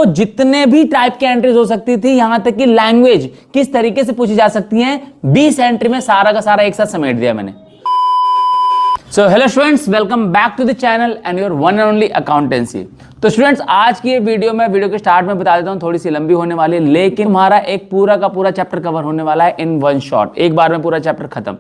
तो जितने भी टाइप की एंट्रीज हो सकती थी, यहां तक कि लैंग्वेज किस तरीके से पूछी जा सकती है, 20 एंट्री में सारा का सारा एक साथ समेट दिया मैंने। So hello students, welcome back to the channel and your one and only accountancy. तो स्टूडेंट्स, आज की ये वीडियो के स्टार्ट में बता देता हूं, थोड़ी सी लंबी होने वाली है, लेकिन हमारा एक पूरा का पूरा चैप्टर कवर होने वाला है इन वन शॉट, एक बार में पूरा चैप्टर खत्म।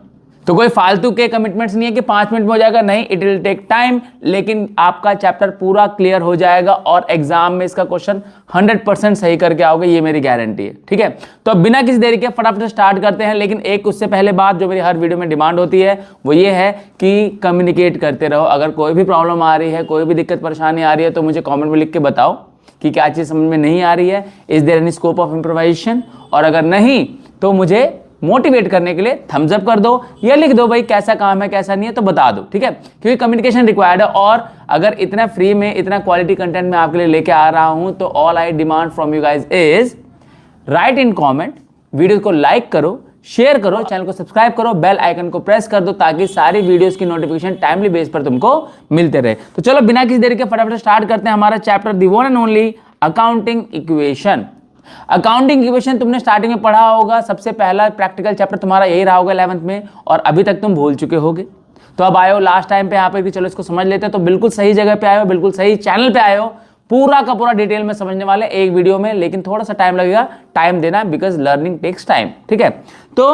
तो कोई फालतू के कमिटमेंट्स नहीं है कि 5 मिनट में हो जाएगा, नहीं, इट विल टेक टाइम, लेकिन आपका चैप्टर पूरा क्लियर हो जाएगा और एग्जाम में इसका क्वेश्चन 100% सही करके आओगे, ये मेरी गारंटी है। ठीक है, तो अब बिना किसी देरी के फटाफट स्टार्ट करते हैं। लेकिन एक उससे पहले बात जो मेरी हर वीडियो में डिमांड होती है वो ये है कि कम्युनिकेट करते रहो। अगर कोई भी प्रॉब्लम आ रही है, कोई भी दिक्कत परेशानी आ रही है, तो मुझे कॉमेंट में लिख के बताओ कि क्या चीज़ समझ में नहीं आ रही है, is there any scope of improvisation, और अगर नहीं तो मुझे मोटिवेट करने के लिए थम्स अप कर दो या लिख दो भाई कैसा काम है कैसा नहीं है, तो बता दो। ठीक है, क्योंकि कम्युनिकेशन रिक्वायर्ड है। और अगर इतना फ्री में इतना क्वालिटी कंटेंट मैं आपके लिए लेके आ रहा हूं, तो all I demand from you guys is right in comment, video को लाइक करो, शेयर करो, चैनल को सब्सक्राइब करो, बेल आइकन को प्रेस कर दो ताकि सारी वीडियोस की नोटिफिकेशन टाइमली बेस पर तुमको मिलते रहे। तो चलो बिना किसी देरी के फटाफट स्टार्ट करते हैं हमारा chapter the one and only accounting equation. Accounting equation तुमने स्टार्टिंग में पढ़ा होगा, सबसे पहला प्रैक्टिकल चैप्टर तुम्हारा यही रहा होगा 11th में, और अभी तक तुम भूल चुके होगे। तो अब आए हो लास्ट टाइम पे यहाँ पे कि चलो इसको समझ लेते हैं, तो बिल्कुल सही जगह पे आए हो, बिल्कुल सही चैनल पे आए हो, पूरा का पूरा डिटेल में समझने वाले एक वीडियो में, लेकिन थोड़ा सा टाइम लगेगा, टाइम देना, बिकॉज लर्निंग टेक्स टाइम। ठीक है, तो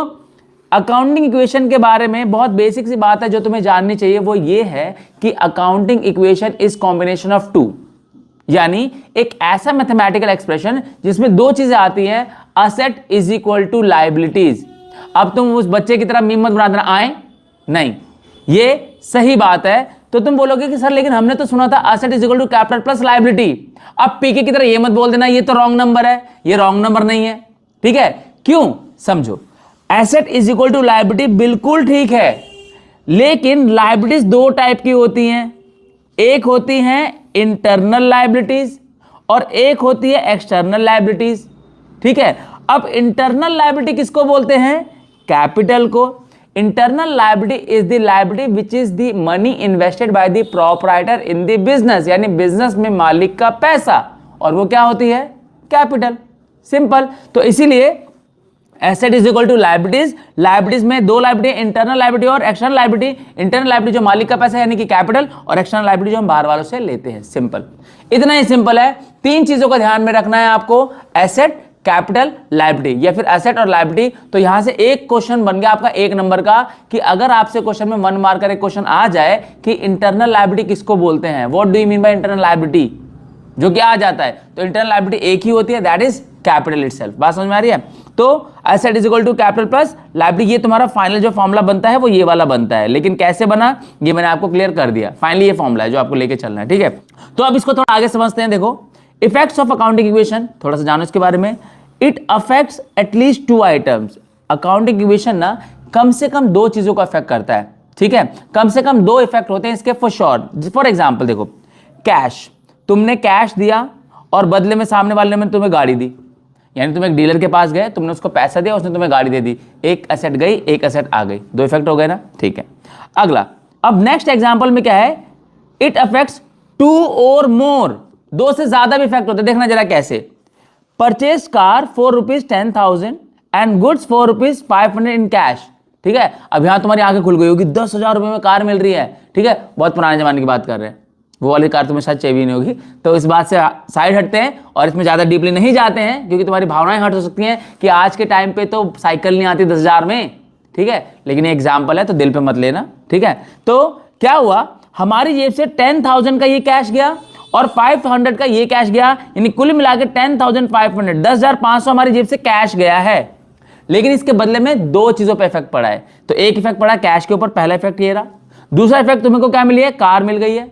अकाउंटिंग इक्वेशन के बारे में बहुत बेसिक सी बात है जो तुम्हें जाननी चाहिए, वो ये है कि accounting equation is combination of two, यानी एक ऐसा मैथमेटिकल एक्सप्रेशन जिसमें दो चीजें आती हैं, asset is equal to liabilities. अब तुम उस बच्चे की तरह मीम मत बना देना, आए नहीं, ये सही बात है। तो तुम बोलोगे कि सर लेकिन हमने तो सुना था asset is equal to capital plus liability. अब पीके की तरह ये मत बोल देना ये तो रॉन्ग नंबर है, ये रॉन्ग नंबर नहीं है। ठीक है, क्यों, समझो। Asset is equal to liability बिल्कुल ठीक है, लेकिन लायबिलिटीज दो टाइप की होती हैं, एक होती हैं इंटरनल लायबिलिटीज और एक होती है एक्सटर्नल लायबिलिटीज। ठीक है, अब इंटरनल लायबिलिटी किसको बोलते हैं, कैपिटल को। Internal liability is the liability which is the money invested by the proprietor in the business, यानी बिजनेस में मालिक का पैसा, और वो क्या होती है, कैपिटल। सिंपल। तो इसीलिए asset is equal to liabilities, liabilities में दो लायबिलिटी, इंटरनल लायबिलिटी और एक्सटर्नल लायबिलिटी। इंटरनल लायबिलिटी जो मालिक का पैसा यानी कि कैपिटल, और एक्सटर्नल लायबिलिटी जो हम बाहर वालों से लेते हैं। सिंपल, इतना ही सिंपल है। तीन चीजों का ध्यान में रखना है आपको, एसेट, कैपिटल, लायबिलिटी, या फिर एसेट और लायबिलिटी। तो यहां से एक क्वेश्चन बन गया आपका 1 नंबर का, कि अगर आपसे क्वेश्चन में 1 मार्क का एक क्वेश्चन आ जाए कि इंटरनल लायबिलिटी किसको बोलते हैं, what do you mean by internal liability, जो कि आ जाता है, तो इंटरनल लायबिलिटी एक ही होती है, दैट इज कैपिटल इटसेल्फ। बात समझ में आ रही है। तो asset is equal to capital plus liability, ये तुम्हारा फाइनल जो फॉर्मूला बनता है वो ये वाला बनता है, लेकिन कैसे बना ये मैंने आपको क्लियर कर दिया। फाइनली ये फॉर्मूला है जो आपको लेके चलना है। ठीक है, तो अब इसको थोड़ा आगे समझते हैं। देखो, इफेक्ट्स ऑफ अकाउंटिंग इक्वेशन, थोड़ा सा जानो इसके बारे में। It affects at least 2 items. Accounting equation ना कम से कम 2 चीजों का इफेक्ट करता है। ठीक है, कम से कम 2 इफेक्ट होते हैं इसके फॉर श्योर। फॉर एग्जाम्पल देखो, कैश, तुमने कैश दिया और बदले में सामने वाले ने तुम्हें गाड़ी दी, यानी तुम एक डीलर के पास गए, तुमने उसको पैसा दिया, उसने तुम्हें गाड़ी दे दी, एक एसेट गई एक एसेट आ गई, 2 इफेक्ट हो गए ना। ठीक है, अगला, अब नेक्स्ट एग्जांपल में क्या है, इट अफेक्ट्स 2 और मोर, 2 से ज्यादा भी इफेक्ट होते हैं। देखना जरा कैसे, purchase car for ₹10,000 and goods for ₹500 in cash. ठीक है, अब यहां तुम्हारी आंखें खुल गई होगी, 10,000 रुपए में कार मिल रही है। ठीक है, बहुत पुराने जमाने की बात कर रहे हैं, वो वाली कार तुम्हें शायद चाहिए नहीं होगी, तो इस बात से साइड हटते हैं और इसमें ज़्यादा डीपली नहीं जाते हैं, क्योंकि तुम्हारी भावनाएं हट हो सकती हैं कि आज के टाइम पे तो साइकिल नहीं आती 10,000 में। ठीक है, लेकिन ये एग्जाम्पल है तो दिल पे मत लेना। ठीक है, तो क्या हुआ, हमारी जेब से 10,000 का ये कैश गया और 500 का ये कैश गया, यानी कुल मिला के 10,500, 10,500 हमारी जेब से कैश गया है। लेकिन इसके बदले में 2 चीज़ों पर इफेक्ट पड़ा है। तो एक इफेक्ट पड़ा कैश के ऊपर, पहला इफेक्ट ये रहा। दूसरा इफेक्ट तुम्हें को क्या मिली है, कार मिल गई है।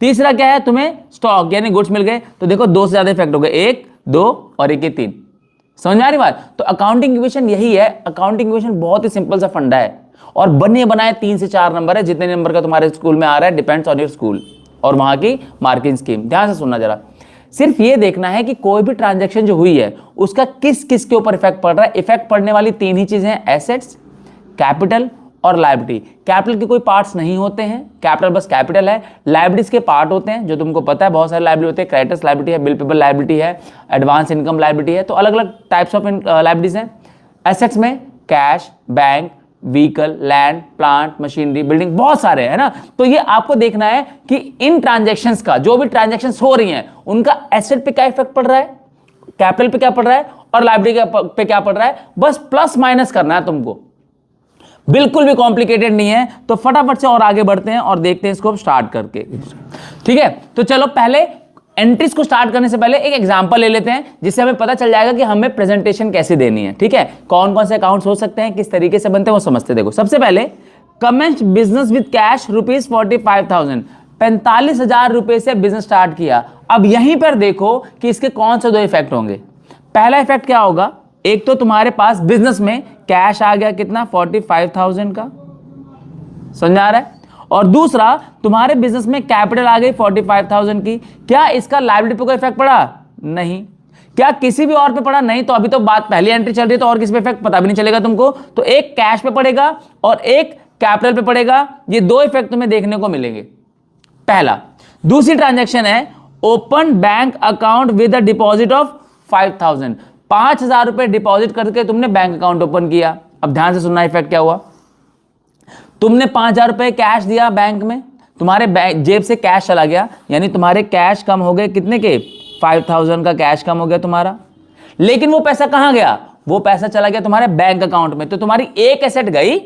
तीसरा क्या है, तुम्हें स्टॉक यानी गुड्स मिल गए। तो देखो 2 से ज्यादा इफेक्ट हो गए, 1, 2 और 1 3। समझ में आ रही बात। तो अकाउंटिंग इक्वेशन यही है। अकाउंटिंग इक्वेशन बहुत ही सिंपल सा फंडा है, और बने बनाए 3 से 4 नंबर है, जितने नंबर का तुम्हारे स्कूल में आ रहा है, डिपेंड्स ऑन योर स्कूल और वहां की मार्किंग स्कीम। ध्यान से सुनना जरा, सिर्फ ये देखना है कि कोई भी ट्रांजैक्शन जो हुई है उसका किस किस के ऊपर इफेक्ट पड़ रहा है। इफेक्ट पड़ने वाली 3 ही चीजें हैं, एसेट्स, कैपिटल और लायबिलिटी। कैपिटल के कोई पार्ट्स नहीं होते हैं, कैपिटल बस कैपिटल है। लायबिलिटीज के पार्ट होते हैं जो तुमको पता है, बहुत सारे लायबिलिटी होते हैं। क्रेडिटर्स लायबिलिटी है, बिल पेबल लायबिलिटी है, एडवांस इनकम लायबिलिटी है। तो अलग अलग टाइप्स ऑफ लायबिलिटीज हैं। एसेट्स में cash, bank, vehicle, land, plant, machinery, building, बहुत सारे है ना। तो ये आपको देखना है कि इन ट्रांजैक्शंस का, जो भी ट्रांजैक्शंस हो रही हैं, उनका एसेट पे क्या इफेक्ट पड़ रहा है, कैपिटल पे क्या पड़ रहा है और लायबिलिटी पे क्या पड़ रहा है। बस प्लस माइनस करना है तुमको, बिल्कुल भी कॉम्प्लिकेटेड नहीं है। तो फटाफट से और आगे बढ़ते हैं और देखते हैं इसको स्टार्ट करके, ठीक है। तो चलो पहले एंट्रीज को स्टार्ट करने से पहले एक एग्जांपल ले लेते हैं, जिससे हमें पता चल जाएगा कि हमें प्रेजेंटेशन कैसे देनी है, ठीक है। कौन कौन से अकाउंट्स हो सकते हैं, किस तरीके से बनते हैं, वो समझते हैं। देखो सबसे पहले कमेंस बिजनेस विद कैश ₹45,000, 45,000 रुपए से बिजनेस स्टार्ट किया। अब यहीं पर देखो कि इसके कौन से दो इफेक्ट होंगे। पहला इफेक्ट क्या होगा, एक तो तुम्हारे पास बिजनेस में कैश आ गया कितना, 45,000 का, समझ आ रहा है। और दूसरा तुम्हारे बिजनेस में कैपिटल आ गई 45,000 की। क्या इसका लायबिलिटी पे कोई इफेक्ट पड़ा? नहीं। क्या किसी भी और पे पड़ा? नहीं। तो अभी तो बात पहली एंट्री चल रही है, तो और किसी पे इफेक्ट पता भी नहीं चलेगा तुमको। तो एक कैश पे पड़ेगा और एक कैपिटल पे पड़ेगा। ये दो इफेक्ट तुम्हें देखने को मिलेंगे, पहला। दूसरी ट्रांजैक्शन है open bank account with a deposit of 5,000, 5,000 रुपए डिपॉजिट करके तुमने बैंक अकाउंट ओपन किया। अब ध्यान से सुनना, इफेक्ट क्या हुआ। तुमने 5,000 रुपए कैश दिया बैंक में, तुम्हारे जेब से कैश चला गया, यानी तुम्हारे कैश कम हो गए कितने के, 5,000 का कैश कम हो गया तुम्हारा। लेकिन वो पैसा कहां गया, वो पैसा चला गया तुम्हारे बैंक अकाउंट में। तो तुम्हारी एक एसेट गई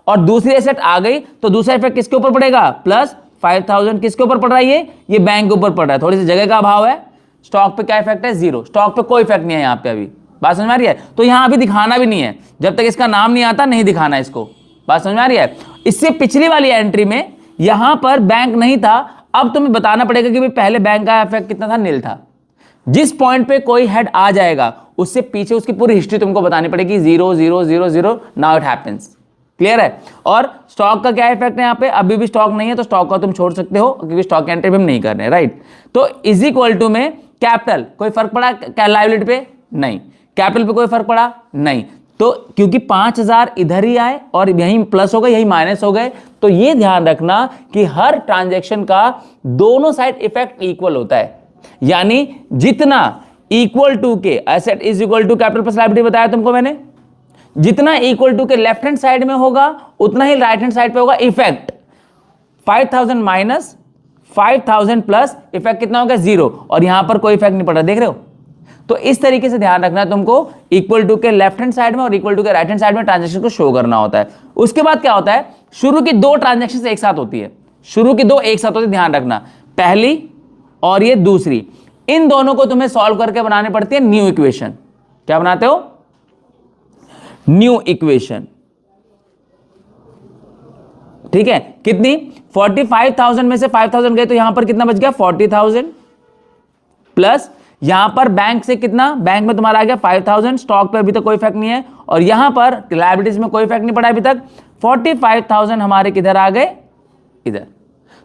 और दूसरी एसेट आ गई, तो दूसरा इफेक्ट किसके ऊपर पड़ेगा, प्लस 5,000 किसके ऊपर पड़ रहा है, ये बैंक के ऊपर पड़ रहा है। थोड़ी सी जगह का अभाव है। स्टॉक पे क्या इफेक्ट है, जीरो। स्टॉक पे कोई इफेक्ट नहीं है यहाँ पे, अभी बात समझ में आ रही है। तो यहां अभी दिखाना भी नहीं है, जब तक इसका नाम नहीं आता नहीं दिखाना इसको, बात समझ में आ रही है। इससे पिछली वाली एंट्री में यहां पर बैंक नहीं था, अब तुम्हें बताना पड़ेगा कि भाई पहले बैंक का इफेक्ट कितना था, नील था। जिस पॉइंट पे कोई हेड आ जाएगा उससे पीछे उसकी पूरी हिस्ट्री तुमको बतानी पड़ेगी, 0 0 0 0, नाउ इट हैपेंस। क्लियर है। और स्टॉक का क्या इफेक्ट है यहाँ पे, अभी भी स्टॉक नहीं है तो स्टॉक का तुम छोड़ सकते हो, क्योंकि स्टॉक एंट्री भी हम नहीं कर रहे हैं, राइट। तो इज इक्वल टू में कैपिटल, कोई फर्क पड़ा क्या लायबिलिटी पे, नहीं। कैपिटल पे कोई फर्क पड़ा, नहीं। तो क्योंकि 5,000 इधर ही आए और यहीं प्लस हो गए, यहीं माइनस हो गए। तो ये ध्यान रखना कि हर ट्रांजैक्शन का दोनों साइड इफेक्ट इक्वल होता है, यानी जितना इक्वल टू के asset is equal to capital plus liability बताया तुमको मैंने, जितना इक्वल टू के लेफ्ट हैंड साइड में होगा उतना ही राइट हैंड साइड पे होगा इफेक्ट। 5,000 माइनस 5,000 प्लस इफेक्ट कितना होगा, 0। और यहां पर कोई इफेक्ट नहीं पड़ रहा, देख रहे हो। तो इस तरीके से ध्यान रखना है तुमको, इक्वल टू के लेफ्ट हैंड साइड में और इक्वल टू के राइट हैंड साइड में ट्रांजैक्शन को शो करना होता है। उसके बाद क्या होता है, शुरू की दो ट्रांजैक्शन एक साथ होती है, शुरू की दो एक साथ होती है, ध्यान रखना। पहली और ये दूसरी, इन दोनों को तुम्हें सॉल्व करके बनाने पड़ती है न्यू इक्वेशन। क्या बनाते हो, न्यू इक्वेशन, ठीक है। कितनी, 45,000 में से 5,000 गए तो यहां पर कितना बच गया, 40,000 प्लस यहां पर बैंक से कितना, बैंक में तुम्हारा आ गया 5,000, स्टॉक पे अभी तक कोई इफेक्ट नहीं है, और यहां पर लायबिलिटीज में कोई इफेक्ट नहीं पड़ा अभी तक। 45,000 हमारे किधर आ गए, इधर।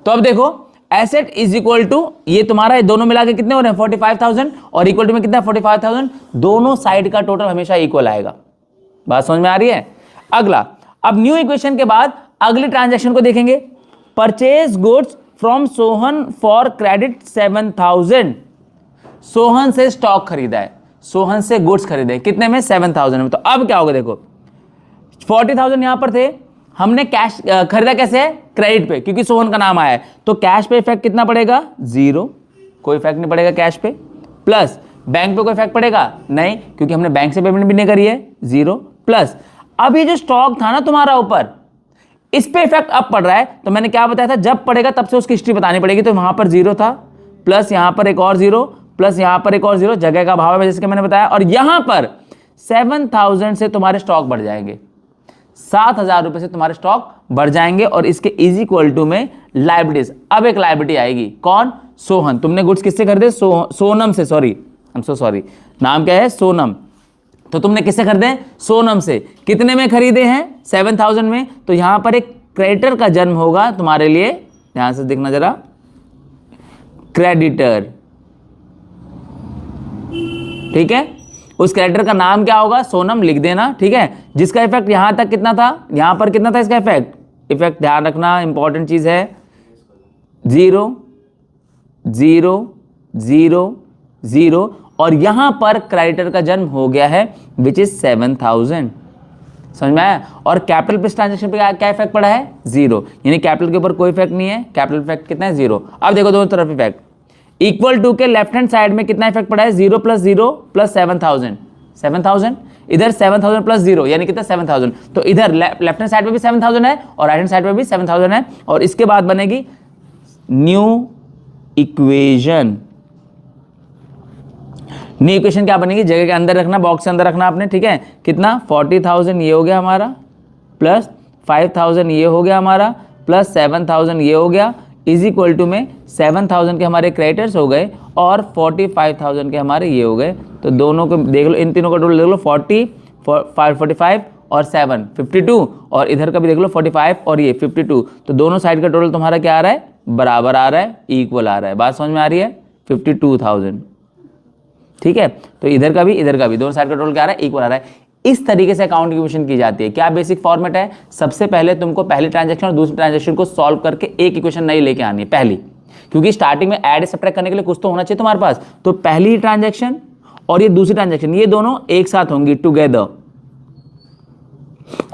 तो अब देखो एसेट इज इक्वल टू, ये तुम्हारा दोनों मिला के कितने हो रहे हैं 45,000, और इक्वल टू में कितना 45,000, दोनों साइड का टोटल हमेशा इक्वल आएगा। बात समझ में आ रही है। अगला, अब न्यू इक्वेशन के बाद अगली ट्रांजैक्शन को देखेंगे। Purchase goods from Sohan for credit 7,000, Sohan से स्टॉक खरीदा है, सोहन से गुड्स खरीदे कितने में, 7,000 में। तो अब क्या होगा, देखो 40,000 यहां पर थे, हमने कैश खरीदा कैसे है, क्रेडिट पे, क्योंकि सोहन का नाम आया है। तो कैश पे इफेक्ट कितना पड़ेगा, 0, कोई इफेक्ट नहीं पड़ेगा कैश पे। प्लस बैंक पे कोई इफेक्ट पड़ेगा, नहीं, क्योंकि हमने बैंक से पेमेंट भी नहीं करी है, 0। प्लस अब ये जो स्टॉक था ना तुम्हारा ऊपर, इस पे इफेक्ट अब पड़ रहा है। तो मैंने क्या बताया था, जब पड़ेगा तब से उसकी हिस्ट्री बतानी पड़ेगी। तो वहां पर 0 था, प्लस यहां पर एक और 0, प्लस यहां पर एक और 0, जगह का भाव है जैसे कि मैंने बताया। और यहां पर 7,000 से तुम्हारे स्टॉक बढ़ जाएंगे, 7,000 रुपए से तुम्हारे स्टॉक बढ़ जाएंगे। और इसके इज इक्वल टू में लायबिलिटीज, अब एक लायबिलिटी आएगी, कौन, सोहन। तुमने गुड्स किससे खरीदे, सोनम से, sorry I am so sorry, नाम क्या है, सोनम। तो तुमने किससे खरीदे, सोनम से। कितने में खरीदे हैं, 7,000 में। तो यहां पर एक क्रेडिटर का जन्म होगा तुम्हारे लिए, ध्यान से देखना जरा, क्रेडिटर, ठीक है। उस कैरेक्टर का नाम क्या होगा, सोनम लिख देना, ठीक है। जिसका इफेक्ट यहां तक कितना था, यहां पर कितना था इसका इफेक्ट ध्यान रखना, इंपॉर्टेंट चीज है, 0 0 0 0, और यहां पर क्रेडिटर का जन्म हो गया है विच इज 7000। समझ में आया। और कैपिटल पे ट्रांजेक्शन पे क्या इफेक्ट पड़ा है, 0, यानी कैपिटल के ऊपर कोई इफेक्ट नहीं है, कैपिटल इफेक्ट कितना है, 0। अब देखो दोनों तरफ इफेक्ट, इक्वल टू के लेफ्ट हैंड साइड में कितना इफेक्ट पड़ा है, 0 + 0 + 7000, 7000, इधर 7000 + 0 यानी कितना 7000, तो इधर लेफ्ट हैंड साइड में भी 7000 है और राइट हैंड साइड में भी 7000 है, और इसके बाद बनेगी न्यू इक्वेशन। न्यू इक्वेशन क्या बनेगी, जगह के अंदर रखना, बॉक्स के अंदर रखना आपने, ठीक है। कितना 40,000 ये हो गया हमारा, प्लस 5,000 ये हो गया हमारा, प्लस 7,000 ये हो गया, इज इक्वल टू में 7,000 के हमारे क्रेडिटर्स हो गए और 45,000 के हमारे ये हो गए। तो दोनों को देख लो, इन तीनों का टोटल देख लो, 40 45 और 7 52, और इधर का भी देख लो 45 और ये 52, तो दोनों साइड का टोटल तुम्हारा क्या आ रहा है, बराबर आ रहा है, इक्वल आ रहा है। बात समझ में आ रही है, 52,000, ठीक है। तो इधर का भी दोनों साइड का टोटल क्या आ रहा है, इक्वल आ रहा है। इस तरीके से अकाउंट इक्वेशन की जाती है। क्या बेसिक फॉर्मेट है, सबसे पहले तुमको पहली ट्रांजैक्शन और दूसरी ट्रांजैक्शन को सॉल्व करके एक इक्वेशन नई लेके आनी है पहली, क्योंकि स्टार्टिंग में ऐड सब्ट्रैक्ट करने के लिए कुछ तो होना चाहिए तुम्हारे पास। तो पहली ट्रांजैक्शन और ये दूसरी ट्रांजैक्शन, ये दोनों एक साथ होंगी टुगेदर,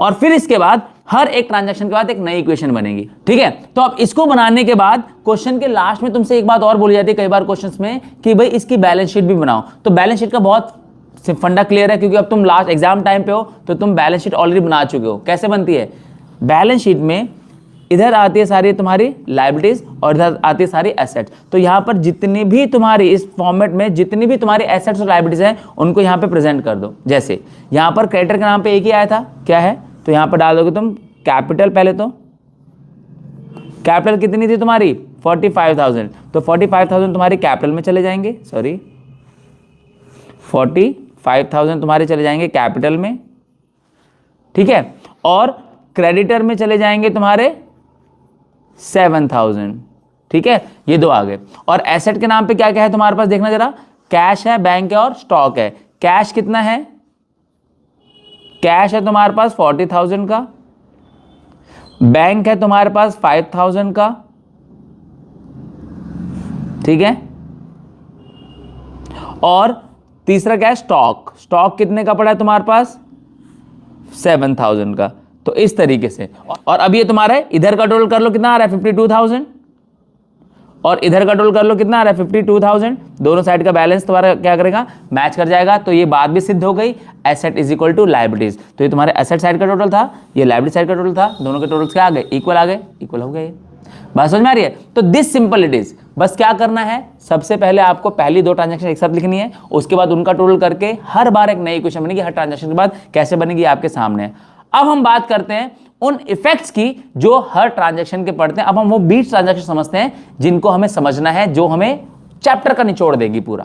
और फिर इसके बाद हर एक ट्रांजैक्शन के बाद एक नई इक्वेशन बनेगी, ठीक है। तो अब इसको बनाने के बाद क्वेश्चन के लास्ट में तुमसे एक बात और बोली जाती है कई बार क्वेश्चंस में कि भाई इसकी बैलेंस शीट भी बनाओ। तो बैलेंस शीट का बहुत फंडा क्लियर है, क्योंकि अब तुम लास्ट एग्जाम टाइम पे हो तो तुम बैलेंस शीट ऑलरेडी बना चुके हो। कैसे बनती है बैलेंस शीट में, इधर आती है सारी तुम्हारी लायबिलिटीज और इधर आती है सारी एसेट्स। तो यहां पर जितनी भी तुम्हारी इस फॉर्मेट में जितनी भी तुम्हारी एसेट्स और लायबिलिटीज हैं उनको यहां पे प्रेजेंट कर दो। जैसे यहां पर क्रेडिटर के नाम पे एक ही आया था, क्या है, तो यहां पर डाल दोगे तुम कैपिटल। पहले तो कैपिटल कितनी थी तुम्हारी 45,000, तो 45,000 तुम्हारी कैपिटल में चले जाएंगे, 45,000 तुम्हारे चले जाएंगे कैपिटल में, ठीक है। और क्रेडिटर में चले जाएंगे तुम्हारे 7,000, ठीक है। ये दो आ गए। और एसेट के नाम पे क्या क्या है तुम्हारे पास, देखना जरा, कैश है, बैंक है और स्टॉक है। कैश कितना है, कैश है तुम्हारे पास 40,000 का, बैंक है तुम्हारे पास 5,000 का, ठीक है। और तीसरा क्या है, स्टॉक। स्टॉक कितने का पड़ा है तुम्हारे पास 7,000 का। तो इस तरीके से, और अब ये तुम्हारा इधर का टोटल कर लो, कितना आ रहा है 52,000, और इधर का टोटल कर लो, कितना आ रहा है 52,000। दोनों साइड का बैलेंस तुम्हारा क्या करेगा, मैच कर जाएगा। तो ये बात भी सिद्ध हो गई, asset is equal to liabilities. तो ये तुम्हारे एसेट साइड का टोटल था, ये लायबिलिटी साइड का टोटल था, दोनों के टोटल्स क्या आ गए, इक्वल आ गए, इक्वल हो गए। बात समझ में आ रही है। तो दिस सिंपल इट इज। बस क्या करना है, सबसे पहले आपको पहली दो ट्रांजैक्शन एक साथ लिखनी है, उसके बाद उनका टोटल करके हर बार एक नई इक्वेशन बनेगी। हर ट्रांजैक्शन के बाद कैसे बनेगी आपके सामने। अब हम बात करते हैं उन इफेक्ट्स की जो हर ट्रांजैक्शन के पड़ते हैं। अब हम वो 20 ट्रांजैक्शन समझते हैं जिनको हमें समझना है, जो हमें चैप्टर का निचोड़ देगी पूरा,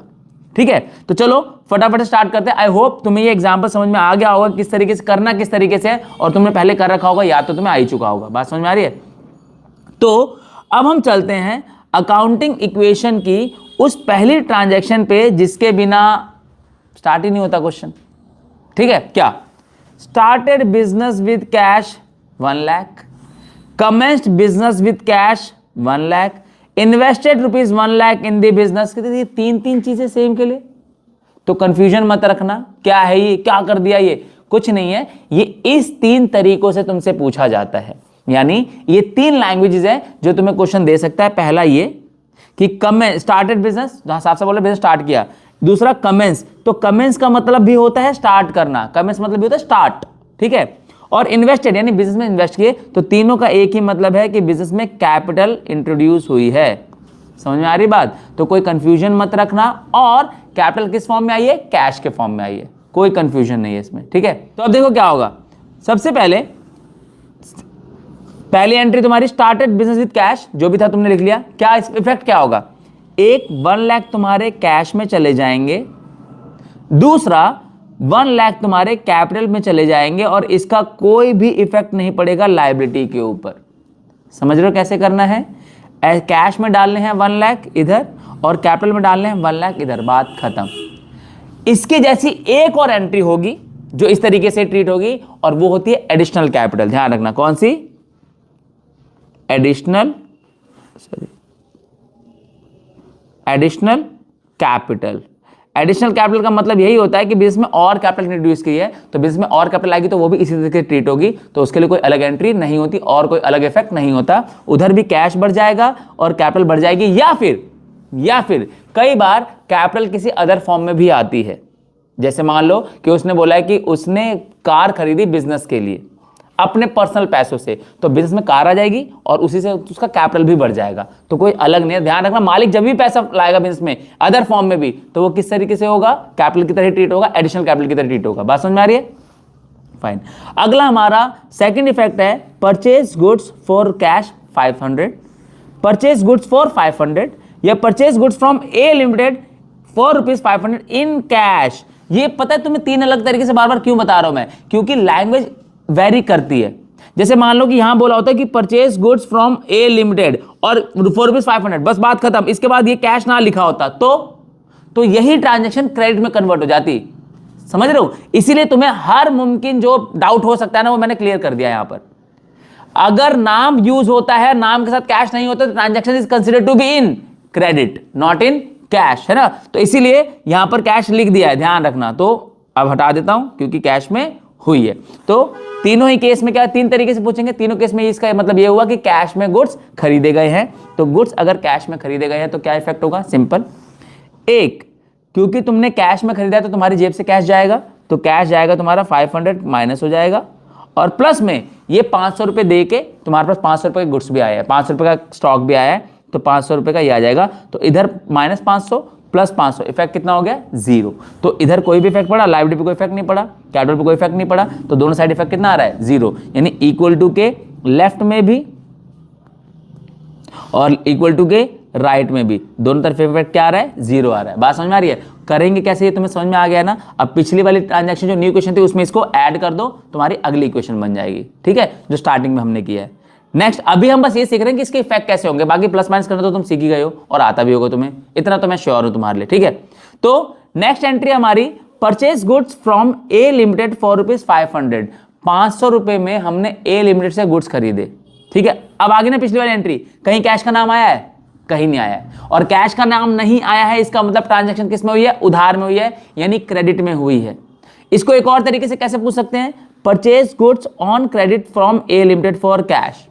ठीक है। तो चलो फटाफट स्टार्ट करते हैं। आई होप तुम्हें ये एग्जांपल समझ में आ गया होगा, किस तरीके से करना, किस तरीके से, और तुमने पहले कर रखा होगा या तो तुम्हें आ ही चुका होगा। बात समझ में आ रही है। तो अब हम चलते हैं अकाउंटिंग इक्वेशन की उस पहली ट्रांजैक्शन पे जिसके बिना स्टार्ट ही नहीं होता क्वेश्चन, ठीक है। क्या, started business with cash 1 lakh, commenced business with cash 1 lakh, invested ₹1 lakh in the business. ये तीन चीजें सेम के लिए, तो कंफ्यूजन मत रखना क्या है ये, क्या कर दिया ये, कुछ नहीं है। ये इस 3 तरीकों से तुमसे पूछा जाता है, यानी ये 3 लैंग्वेजेस है जो तुम्हें क्वेश्चन दे सकता है। पहला ये कि कमेंस, स्टार्टेड बिजनेस, साफ साफ बोले बिजनेस स्टार्ट किया। दूसरा कमेंस, तो कमेंस का मतलब भी होता है स्टार्ट करना, कमेंस मतलब भी होता है स्टार्ट, ठीक है। और इन्वेस्टेड यानी बिजनेस में इन्वेस्ट किए, तो तीनों का एक ही मतलब है कि बिजनेस में कैपिटल इंट्रोड्यूस हुई है। समझ में आ रही बात। तो कोई कंफ्यूजन मत रखना। और कैपिटल किस फॉर्म में आई है, कैश के फॉर्म में आई है, कोई कंफ्यूजन नहीं है इसमें, ठीक है। तो अब देखो क्या होगा। सबसे पहले पहली एंट्री तुम्हारी स्टार्टेड बिजनेस विद कैश, जो भी था तुमने लिख लिया। क्या इफेक्ट क्या होगा, एक 1 लाख तुम्हारे कैश में चले जाएंगे, दूसरा 1 लाख तुम्हारे कैपिटल में चले जाएंगे, और इसका कोई भी इफेक्ट नहीं पड़ेगा लायबिलिटी के ऊपर। समझ रहे हो कैसे करना है, कैश में डालने हैं 1 लाख इधर और कैपिटल में डालने हैं 1 लाख इधर, बात खत्म। इसके जैसी एक और एंट्री होगी जो इस तरीके से ट्रीट होगी, और वो होती है एडिशनल कैपिटल। ध्यान रखना, कौन सी? Additional capital. एडिशनल कैपिटल का मतलब यही होता है कि बिजनेस में और कैपिटल इंट्रोड्यूस की है, तो बिजनेस में और कैपिटल आएगी तो वो भी इसी तरीके से ट्रीट होगी, तो उसके लिए कोई अलग एंट्री नहीं होती और कोई अलग इफेक्ट नहीं होता। उधर भी कैश बढ़ जाएगा और कैपिटल बढ़ जाएगी, या फिर कई बार कैपिटल किसी अदर फॉर्म में भी आती है। जैसे मान लो कि उसने बोला है कि उसने कार खरीदी बिजनेस के लिए अपने पर्सनल पैसों से, तो बिजनेस में कार आ जाएगी और उसी से उसका कैपिटल भी बढ़ जाएगा, तो कोई अलग नहीं है। ध्यान रखना, मालिक जब भी पैसा लाएगा बिजनेस में अदर फॉर्म में भी, तो वो किस तरीके से होगा? कैपिटल की तरह ट्रीट होगा, एडिशनल कैपिटल की तरह ट्रीट होगा। बात समझ में आ रही है? फाइन। अगला हमारा सेकंड इफेक्ट है purchase goods for cash 500। Purchase goods for 500 या purchase goods from A limited for ₹500 in cash. ये पता है तुम्हें तीन अलग तरीके से बार बार क्यों बता रहा हूं मैं? क्योंकि लैंग्वेज वेरी करती है। जैसे मान लो कि यहां बोला होता है कि purchase goods from A limited और ₹500, बस बात खत्म। इसके बाद ये कैश ना लिखा होता तो यही ट्रांजैक्शन क्रेडिट में कन्वर्ट हो जाती। समझ रहे हो? इसीलिए तुम्हें हर मुमकिन जो डाउट हो सकता है ना, वो मैंने क्लियर कर दिया यहां पर। अगर नाम यूज होता है, नाम के साथ कैश नहीं होता, तो transaction is considered to be in credit, not in cash, है ना? तो इसीलिए यहां पर कैश लिख दिया है, ध्यान रखना। तो अब हटा देता हूं क्योंकि कैश में हुई है। तो तीनों ही केस में क्या, तीन तरीके से पूछेंगे। तीनों केस में इसका मतलब ये हुआ कि कैश में गुड्स खरीदे गए हैं, तो गुड्स अगर कैश में खरीदे गए हैं तो क्या इफेक्ट होगा? सिंपल, एक, क्योंकि तुमने कैश में खरीदा है तो तुम्हारी जेब से कैश जाएगा, तो कैश जाएगा तुम्हारा 500 माइनस हो जाएगा, और प्लस में ये 500 रुपए दे के तुम्हारे पास 500 रुपए का गुड्स भी आया है, 500 रुपए का स्टॉक भी आया है, तो 500 रुपए का ये आ जाएगा। तो इधर माइनस 500 प्लस 500, इफेक्ट कितना हो गया? 0। तो इधर कोई भी इफेक्ट पड़ा, लायबिलिटी पे कोई इफेक्ट नहीं पड़ा, कैपिटल पे कोई इफेक्ट नहीं पड़ा, तो दोनों साइड इफेक्ट कितना आ रहा है? 0। यानी इक्वल टू के लेफ्ट में भी और इक्वल टू के राइट में भी, दोनों तरफ इफेक्ट क्या आ रहा है? 0 आ रहा है। बात समझ में आ रही है? करेंगे कैसे, ये तुम्हें समझ में आ गया ना? अब पिछली वाली ट्रांजैक्शन जो न्यू इक्वेशन थी उसमें इसको ऐड कर दो, तुम्हारी अगली इक्वेशन बन जाएगी, ठीक है, जो स्टार्टिंग में हमने किया है। नेक्स्ट, अभी हम बस ये सीख रहे हैं कि इसके इफेक्ट कैसे होंगे, बाकी प्लस माइनस करना तो तुम सीख ही गए हो और आता भी होगा तुम्हें, इतना तो मैं श्योर हूं तुम्हारे लिए, ठीक है। तो नेक्स्ट एंट्री हमारी purchase goods from A limited for ₹500। 500 रुपए में हमने ए लिमिटेड से गुड्स खरीदे, ठीक है। अब आगे ना पिछली वाली एंट्री, कहीं कैश का नाम आया है? कहीं नहीं आया है। और कैश का नाम नहीं आया है, इसका मतलब ट्रांजैक्शन किस में हुई है? उधार में हुई है, यानी क्रेडिट में हुई है। इसको एक और तरीके से कैसे पूछ सकते हैं? Purchase goods on credit from A limited for cash.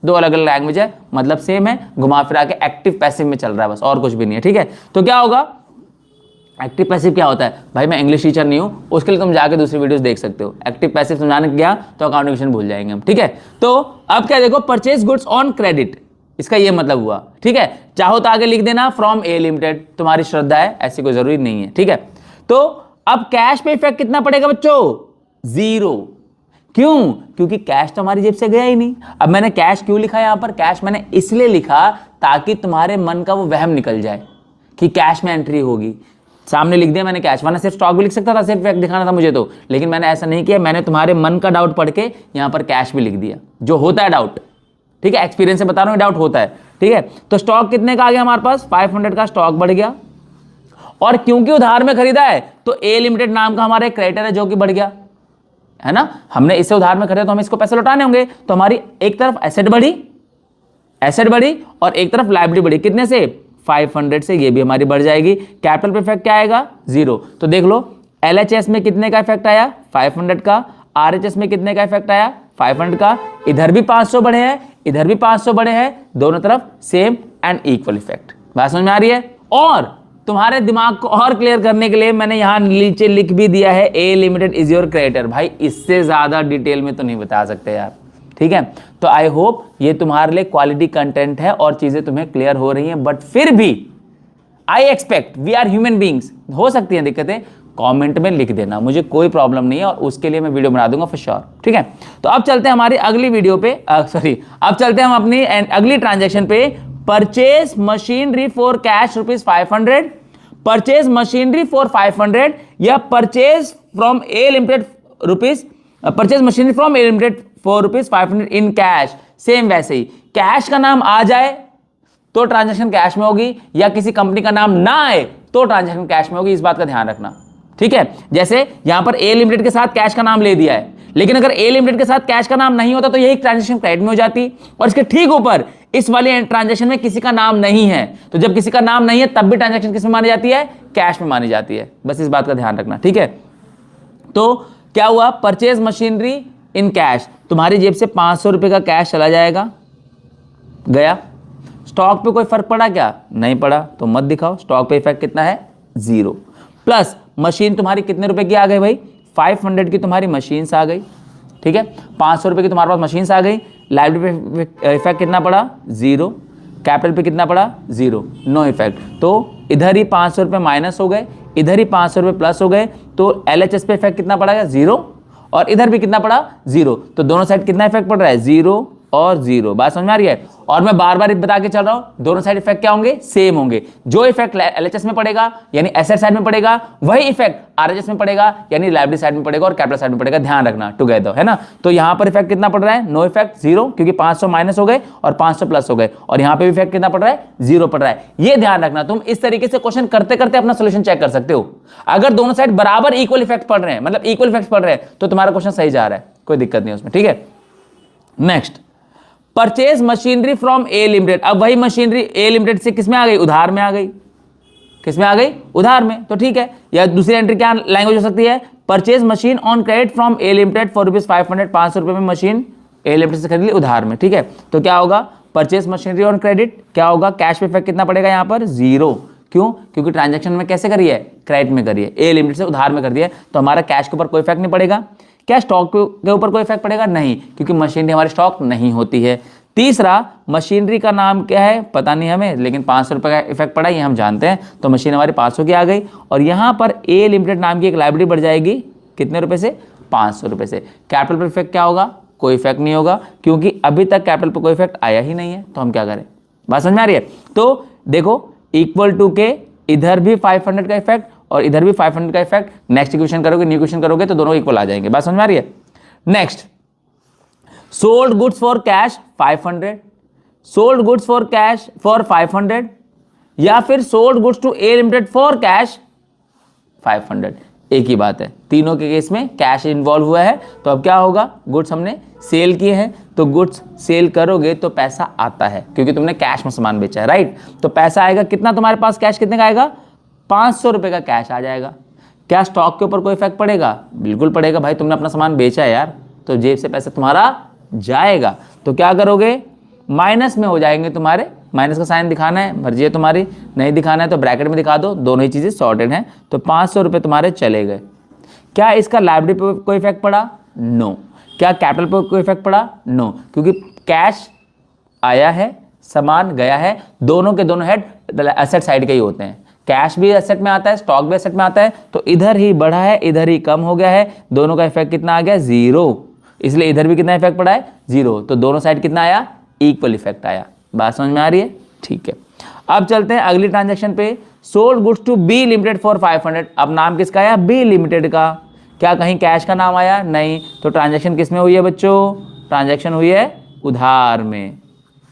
दो अलग अलग लैंग्वेज है, मतलब सेम है, घुमा फिरा के एक्टिव पैसिव में चल रहा है बस, और कुछ भी नहीं है, ठीक है। तो क्या होगा? एक्टिव पैसिव क्या होता है भाई? मैं इंग्लिश टीचर नहीं हूं, उसके लिए तुम जाके दूसरी वीडियोस देख सकते हो। एक्टिव पैसिव समझाने गया तो अकाउंटिंग भूल जाएंगे हम, ठीक है। तो अब क्या देखो, परचेज गुड्स ऑन क्रेडिट, इसका ये मतलब हुआ, ठीक है। चाहो तो आगे लिख देना फ्रॉम ए लिमिटेड, तुम्हारी श्रद्धा है, ऐसी कोई जरूरी नहीं है, ठीक है। तो अब कैश पे इफेक्ट कितना पड़ेगा बच्चों? 0। क्यों? क्योंकि कैश तो हमारी जेब से गया ही नहीं। अब मैंने कैश क्यों लिखा यहां पर? कैश मैंने इसलिए लिखा ताकि तुम्हारे मन का वो वहम निकल जाए कि कैश में एंट्री होगी। सामने लिख दिया मैंने कैश, वरना सिर्फ स्टॉक भी लिख सकता था, सिर्फ इफेक्ट दिखाना था मुझे तो, लेकिन मैंने ऐसा नहीं किया। मैंने तुम्हारे मन का डाउट पढ़ के यहां पर कैश भी लिख दिया, जो होता है डाउट, ठीक है। एक्सपीरियंस से बता रहा हूं, डाउट होता है, ठीक है। तो स्टॉक कितने का आ गया हमारे पास? 500 का स्टॉक बढ़ गया, और क्योंकि उधार में खरीदा है तो ए लिमिटेड नाम का हमारा एक क्रेडिटर है जो कि बढ़ गया, है ना। हमने इसे उधार में खरीदा तो हमें इसको पैसे लौटाने होंगे, तो हमारी एक तरफ एसेट बढ़ी और एक तरफ लायबिलिटी बढ़ी। कितने से? 500 से, ये भी हमारी बढ़ जाएगी। कैपिटल पे इफेक्ट क्या आएगा? 0। तो देख लो, एलएचएस में कितने का इफेक्ट आया? 500 का। आरएचएस में कितने का इफेक्ट आया? 500 का। इधर भी 500 बढ़े हैं, इधर भी 500 बढ़े हैं, दोनों तरफ सेम एंड इक्वल इफेक्ट। बात समझ में आ रही है? और तुम्हारे दिमाग को और क्लियर करने के लिए मैंने यहां नीचे लिख भी दिया है, ए लिमिटेड इज योर क्रेडिटर। भाई इससे ज्यादा डिटेल में तो नहीं बता सकते यार, ठीक है। तो आई होप ये तुम्हारे लिए क्वालिटी कंटेंट है और चीजें तुम्हें क्लियर हो रही हैं, बट फिर भी I expect, we are human beings, हो सकती हैं दिक्कतें, कमेंट में लिख देना, मुझे कोई प्रॉब्लम नहीं है, और उसके लिए मैं वीडियो बना दूंगा फॉर श्योर, ठीक है। तो अब चलते हैं हमारी अगली वीडियो पे, अब चलते हैं हम अपनी अगली ट्रांजेक्शन पे। Purchase machinery for cash ₹500, purchase machinery for 500 या purchase from A limited purchase machinery from A limited for ₹500 in cash. Same वैसे ही, कैश का नाम आ जाए तो ट्रांजैक्शन कैश में होगी, या किसी कंपनी का नाम ना आए तो ट्रांजैक्शन कैश में होगी, इस बात का ध्यान रखना, ठीक है, जैसे यहां पर ए लिमिटेड के साथ कैश का नाम ले दिया है, लेकिन अगर ए लिमिटेड के साथ कैश का नाम नहीं होता तो यही ट्रांजैक्शन क्रेडिट में हो जाती, और इसके ठीक ऊपर इस वाले ट्रांजैक्शन में किसी का नाम नहीं है, तो जब किसी का नाम नहीं है तब भी ट्रांजैक्शन किस में मानी जाती है, कैश में मानी जाती है। बस इस बात का ध्यान रखना, ठीक है। तो क्या हुआ, परचेज मशीनरी इन कैश, तुम्हारी जेब से 500 रुपए का कैश चला जाएगा, गया। स्टॉक पे कोई फर्क पड़ा क्या, नहीं पड़ा, तो मत दिखाओ, स्टॉक पे इफेक्ट कितना है, 0। प्लस मशीन तुम्हारी कितने रुपए की आ गई भाई, 500 की तुम्हारी मशीन आ गई, ठीक है, 500 रुपए की तुम्हारे पास मशीन आ गई। लाइबिलिटी पे इफेक्ट कितना पड़ा, 0। कैपिटल पे कितना पड़ा, 0, नो इफेक्ट। तो इधर ही 500 रुपए माइनस हो गए, इधर ही 500 रुपए प्लस हो गए, तो LHS पे इफेक्ट कितना पड़ेगा, 0, और इधर भी कितना पड़ा, 0। तो दोनों साइड कितना इफेक्ट पड़ रहा है, 0 और 0। बात समझ में आ रही है। और मैं बार बार बता के चल रहा हूं, दोनों साइड इफेक्ट क्या होंगे, सेम होंगे। जो इफेक्ट LHS में पड़ेगा यानी एसेट साइड में पड़ेगा, वही इफेक्ट RHS में पड़ेगा यानी लायबिलिटी साइड में पड़ेगा और कैपिटल साइड में पड़ेगा। ध्यान रखना, टुगेदर, है ना। तो यहां पर इफेक्ट कितना पड़ रहा है, नो इफेक्ट, 0, क्योंकि 500 माइनस हो गए और 500 प्लस हो गए, और यहां पे भी इफेक्ट कितना पड़ रहा है, 0 पड़ रहा है। ये ध्यान रखना, तुम इस तरीके से क्वेश्चन करते करते अपना सोल्यूशन चेक कर सकते हो। अगर दोनों साइड बराबर इक्वल इफेक्ट पड़ रहे हैं, मतलब इक्वल इफेक्ट पड़ रहे हैं, तो तुम्हारा क्वेश्चन सही जा रहा है, कोई दिक्कत नहीं उसमें, ठीक है। Next, purchase machinery from A limited. अब वही मशीनरी ए लिमिटेड से किसमें आ गई, उधार में आ गई, किसमें आ गई, उधार में। तो ठीक है, या दूसरी एंट्री क्या लैंग्वेज हो सकती है, purchase machine on credit from A limited for ₹500, 500 रुपए में मशीन ए लिमिटेड से खरीद ली उधार में, ठीक है। तो क्या होगा, परचेज मशीनरी ऑन क्रेडिट, क्या होगा, कैश पे इफेक्ट कितना पड़ेगा यहाँ पर, 0। क्यों, क्योंकि ट्रांजैक्शन में कैसे करिए, क्रेडिट में करिए, ए लिमिटेड से उधार में कर दिया, तो हमारा कैश के ऊपर कोई इफेक्ट नहीं पड़ेगा। क्या स्टॉक के ऊपर कोई इफेक्ट पड़ेगा, नहीं, क्योंकि मशीनरी हमारी स्टॉक नहीं होती है। तीसरा, मशीनरी का नाम क्या है पता नहीं हमें, लेकिन 500 रुपए का इफेक्ट पड़ा, ये हम जानते हैं, तो मशीन हमारी 500 की आ गई, और यहाँ पर ए लिमिटेड नाम की एक लायबिलिटी बढ़ जाएगी, कितने रुपए से, 500 रुपए से। कैपिटल पर इफेक्ट क्या होगा, कोई इफेक्ट नहीं होगा, क्योंकि अभी तक कैपिटल पर कोई इफेक्ट आया ही नहीं है, तो हम क्या करें। बात समझ में आ रही है। तो देखो, इक्वल टू के इधर भी 500 का इफेक्ट और इधर भी 500 का इफेक्ट, नेक्स्ट इक्वेशन करोगे, न्यू इक्वेशन करोगे तो दोनों इक्वल आ जाएंगे। बात समझ में आ रही है। Next, sold goods for cash 500, sold goods for cash for 500, या फिर sold goods to a limited for cash 500, एक ही बात है। तीनों के केस में कैश इन्वॉल्व हुआ है, तो अब क्या होगा, गुड्स हमने सेल किए हैं, तो गुड्स सेल करोगे तो पैसा आता है, क्योंकि तुमने कैश में सामान बेचा है, राइट। तो पैसा आएगा कितना, तुम्हारे पास कैश कितने का आएगा, 500 रुपए का कैश आ जाएगा। क्या स्टॉक के ऊपर कोई इफेक्ट पड़ेगा, बिल्कुल पड़ेगा भाई, तुमने अपना सामान बेचा है यार, तो जेब से पैसा तुम्हारा जाएगा। तो क्या करोगे, माइनस में हो जाएंगे तुम्हारे, माइनस का साइन दिखाना है, मर्जी है तुम्हारी, नहीं दिखाना है तो ब्रैकेट में दिखा दो, दोनों ही चीजें सॉर्टेड हैं। तो 500 रुपए तुम्हारे चले गए। क्या इसका लायबिलिटी पे कोई इफेक्ट पड़ा, नो। क्या कैपिटल पे कोई इफेक्ट पड़ा, नो, क्योंकि कैश आया है, सामान गया है, दोनों के दोनों हेड एसेट साइड के ही होते हैं। कैश भी एसेट में आता है, स्टॉक भी एसेट में आता है, तो इधर ही बढ़ा है, इधर ही कम हो गया है, दोनों का इफेक्ट कितना आ गया, 0, इसलिए इधर भी कितना इफेक्ट पड़ा है, 0। तो दोनों साइड कितना आया, इक्वल इफेक्ट आया। बात समझ में आ रही है, ठीक है। अब चलते हैं अगली ट्रांजैक्शन पे, sold goods to be limited for 500। अब नाम किसका आया, बी लिमिटेड का। क्या कहीं कैश का नाम आया, नहीं, तो ट्रांजैक्शन किस में हुई है बच्चों, ट्रांजैक्शन हुई है उधार में।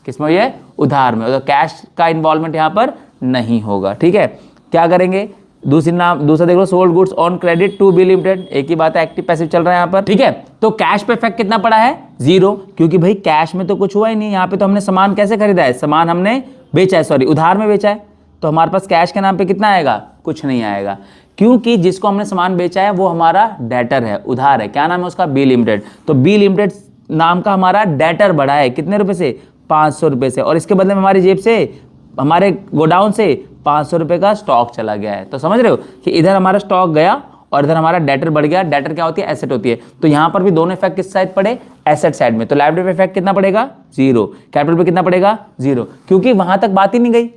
किस में हुई है, उधार में, तो कैश का इन्वॉल्वमेंट यहाँ पर नहीं होगा, ठीक है। क्या करेंगे, दूसरा देख लो, sold goods on credit to be limited, एक ही बात है, एक्टिव पैसिव चल रहा है यहाँ पर, ठीक है। तो कैश पे इफेक्ट कितना पड़ा है, 0, क्योंकि भाई कैश में तो कुछ हुआ ही नहीं, यहाँ पे तो हमने सामान कैसे खरीदा है, सामान हमने बेचा है, सॉरी उधार में बेचा है, तो हमारे पास कैश के नाम पे कितना आएगा, कुछ नहीं आएगा, क्योंकि जिसको हमने सामान बेचा है वो हमारा डेटर है, उधार है। क्या नाम है उसका, बी लिमिटेड। तो बी लिमिटेड नाम का हमारा डेटर बढ़ा है, कितने रुपए से, 500 रुपए से, और इसके बदले में हमारी जेब से, हमारे गोडाउन से 500 रुपए का स्टॉक चला गया है। तो समझ रहे हो कि इधर हमारा स्टॉक गया और इधर हमारा डेटर बढ़ गया। डेटर क्या होती है, एसेट होती है। तो यहां पर भी दोनों इफेक्ट किस साइड पड़े, एसेट साइड में। तो लायबिलिटी पे इफेक्ट कितना पड़ेगा, 0। कैपिटल पे कितना पड़ेगा, 0, क्योंकि वहां तक बात ही नहीं गई,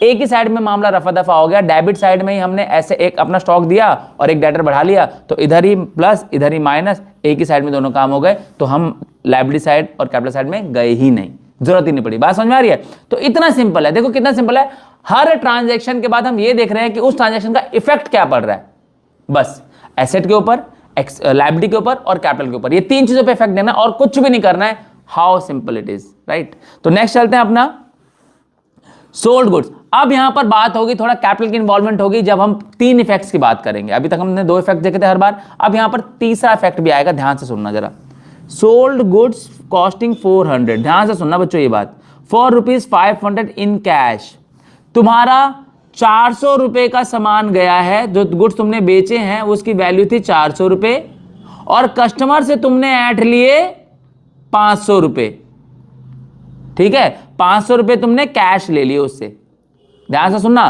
एक ही साइड में मामला रफा दफा हो गया। डेबिट साइड में ही हमने ऐसे एक अपना स्टॉक दिया और एक डेटर बढ़ा लिया, तो इधर ही प्लस इधर ही माइनस, एक ही साइड में दोनों काम हो गए, तो हम लायबिलिटी साइड और कैपिटल साइड में गए ही नहीं, जरूरत ही नहीं पड़ी। बात समझ में आ रही है। तो इतना सिंपल है, देखो कितना सिंपल है। हर ट्रांजैक्शन के बाद हम ये देख रहे हैं कि उस ट्रांजैक्शन का इफेक्ट क्या पड़ रहा है, बस एसेट के ऊपर, लायबिलिटी के ऊपर और कैपिटल के ऊपर, ये तीन चीजों पे इफेक्ट देना और कुछ भी नहीं करना है। How simple it is, right. तो नेक्स्ट चलते हैं अपना, सोल्ड गुड्स। अब यहां पर बात होगी थोड़ा कैपिटल की इन्वॉल्वमेंट होगी जब हम 3 इफेक्ट्स की बात करेंगे। अभी तक हमने 2 इफेक्ट देखे थे हर बार, अब यहां पर तीसरा इफेक्ट भी आएगा, ध्यान से सुनना जरा। सोल्ड गुड्स कॉस्टिंग 400, ध्यान से सुनना बच्चों ये बात, ₹500 इन कैश। तुम्हारा 400 रुपए का सामान गया है, जो गुड्स तुमने बेचे हैं उसकी वैल्यू थी 400 रुपए, और कस्टमर से तुमने ऐंठ लिए 500 रुपए। ठीक है, 500 रुपए तुमने कैश ले लिए उससे। ध्यान से सुनना,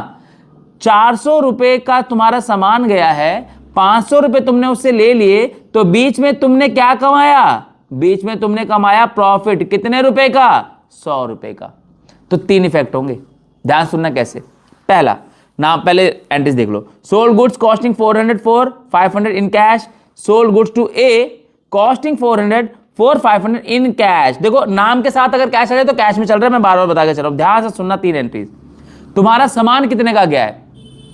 400 रुपए का तुम्हारा सामान गया है, 500 रुपए तुमने उससे ले लिए, तो बीच में तुमने क्या कमाया? बीच में तुमने कमाया प्रॉफिट। कितने रुपए का? 100 रुपए का। तो 3 इफेक्ट होंगे, ध्यान सुनना कैसे। पहला नाम, पहले एंट्रीज देख लो। Sold goods costing 400 for 500 in cash. Sold goods to a costing 400 for 500 in cash. देखो नाम के साथ अगर कैश आ जाए तो कैश में चल रहा है, मैं बार बार बता के चल रहा हूं, ध्यान से सुनना। 3 एंट्रीज। तुम्हारा सामान कितने का गया है?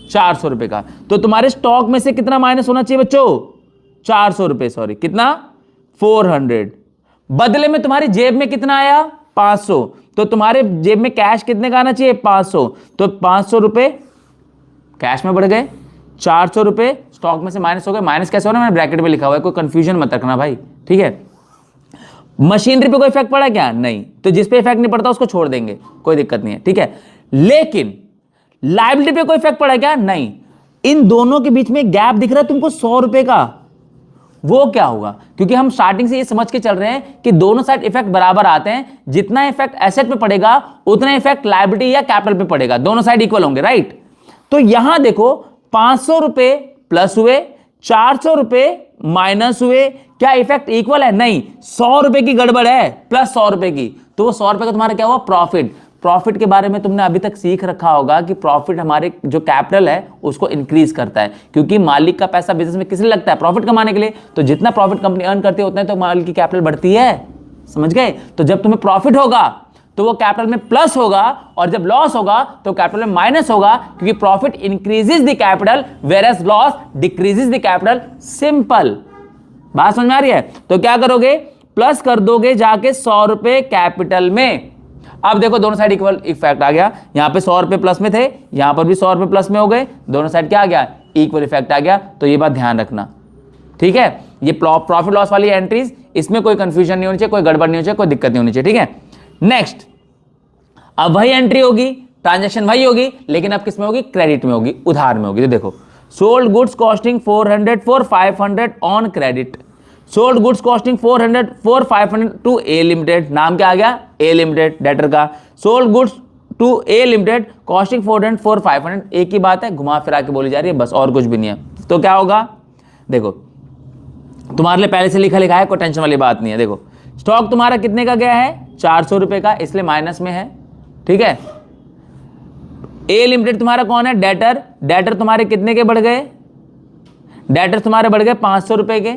400 रुपए का। तो तुम्हारे स्टॉक में से कितना माइनस होना चाहिए बच्चों? 400 रुपए, सॉरी कितना? 400। बदले में तुम्हारी जेब में कितना आया? 500। तो तुम्हारे जेब में कैश कितने का आना चाहिए? 500। तो 500 रुपए कैश में बढ़ गए, 400 रुपए स्टॉक में से माइनस हो गए। माइनस कैसे हो रहा है? मैंने ब्रैकेट में लिखा हुआ है, कोई कंफ्यूजन मत रखना भाई, ठीक है। मशीनरी पे कोई इफेक्ट पड़ा क्या? नहीं। तो जिस पे इफेक्ट नहीं पड़ता उसको छोड़ देंगे, कोई दिक्कत नहीं है, ठीक है। लेकिन लायबिलिटी पे कोई इफेक्ट पड़ा क्या? नहीं। इन दोनों के बीच में गैप दिख रहा है तुमको 100 रुपए का, वो क्या होगा? क्योंकि हम स्टार्टिंग से ये समझ के चल रहे हैं कि दोनों साइड इफेक्ट बराबर आते हैं, जितना इफेक्ट एसेट पे पड़ेगा उतना इफेक्ट लायबिलिटी या कैपिटल पे पड़ेगा, दोनों साइड इक्वल होंगे, राइट। तो यहां देखो 500 रुपए प्लस हुए, 400 रुपए माइनस हुए, क्या इफेक्ट इक्वल है? नहीं। 100 रुपए की गड़बड़ है प्लस 100 रुपए की, तो वो 100 रुपए का तुम्हारा क्या हुआ? प्रॉफिट। प्रॉफिट के बारे में तुमने अभी तक सीख रखा होगा कि प्रॉफिट हमारे जो कैपिटल है उसको इंक्रीज करता है, क्योंकि मालिक का पैसा बिजनेस में किस लिए लगता है? प्रॉफिट कमाने के लिए। तो जितना प्रॉफिट कंपनी अर्न करती है उतना तो मालिक की कैपिटल बढ़ती है, समझ गए। तो जब तुम्हें प्रॉफिट होगा तो वो कैपिटल में प्लस होगा, और जब लॉस होगा तो कैपिटल में माइनस होगा, क्योंकि profit increases the capital where as loss decreases the capital. Simple बात समझ में आ रही है? तो क्या करोगे? प्लस कर दोगे जाके 100 रुपए कैपिटल में। अब देखो दोनों साइड इक्वल इफेक्ट आ गया, यहां पे 100 रुपए प्लस में थे, यहां पर भी 100 रुपए प्लस में हो गए, दोनों साइड क्या आ गया? इक्वल इफेक्ट आ गया। तो ये बात ध्यान रखना, ठीक है। ये प्रॉफिट लॉस वाली एंट्रीज, इसमें कोई कंफ्यूजन नहीं होनी चाहिए, कोई गड़बड़ नहीं होनी चाहिए, कोई दिक्कत नहीं होनी चाहिए, ठीक है। नेक्स्ट, अब वही एंट्री होगी, ट्रांजैक्शन वही होगी, लेकिन अब किस में होगी? क्रेडिट में होगी, उधार में होगी। तो देखो, sold goods costing 400 for 500 on credit. Sold goods costing 400 for 500 to a limited. नाम क्या आ गया? ए लिमिटेड, डेटर का। Sold goods to a limited costing 400 for 500। एक ही बात है, घुमा फिरा के बोली जा रही है, बस और कुछ भी नहीं है। तो क्या होगा? देखो तुम्हारे लिए पहले से लिखा लिखा है, कोई टेंशन वाली बात नहीं है। देखो स्टॉक तुम्हारा कितने का गया है? 400 रुपए का, इसलिए माइनस में है, ठीक है। ए लिमिटेड तुम्हारा कौन है? डेटर। डेटर तुम्हारे कितने के बढ़ गए? डेटर तुम्हारे बढ़ गए 500 रुपए के,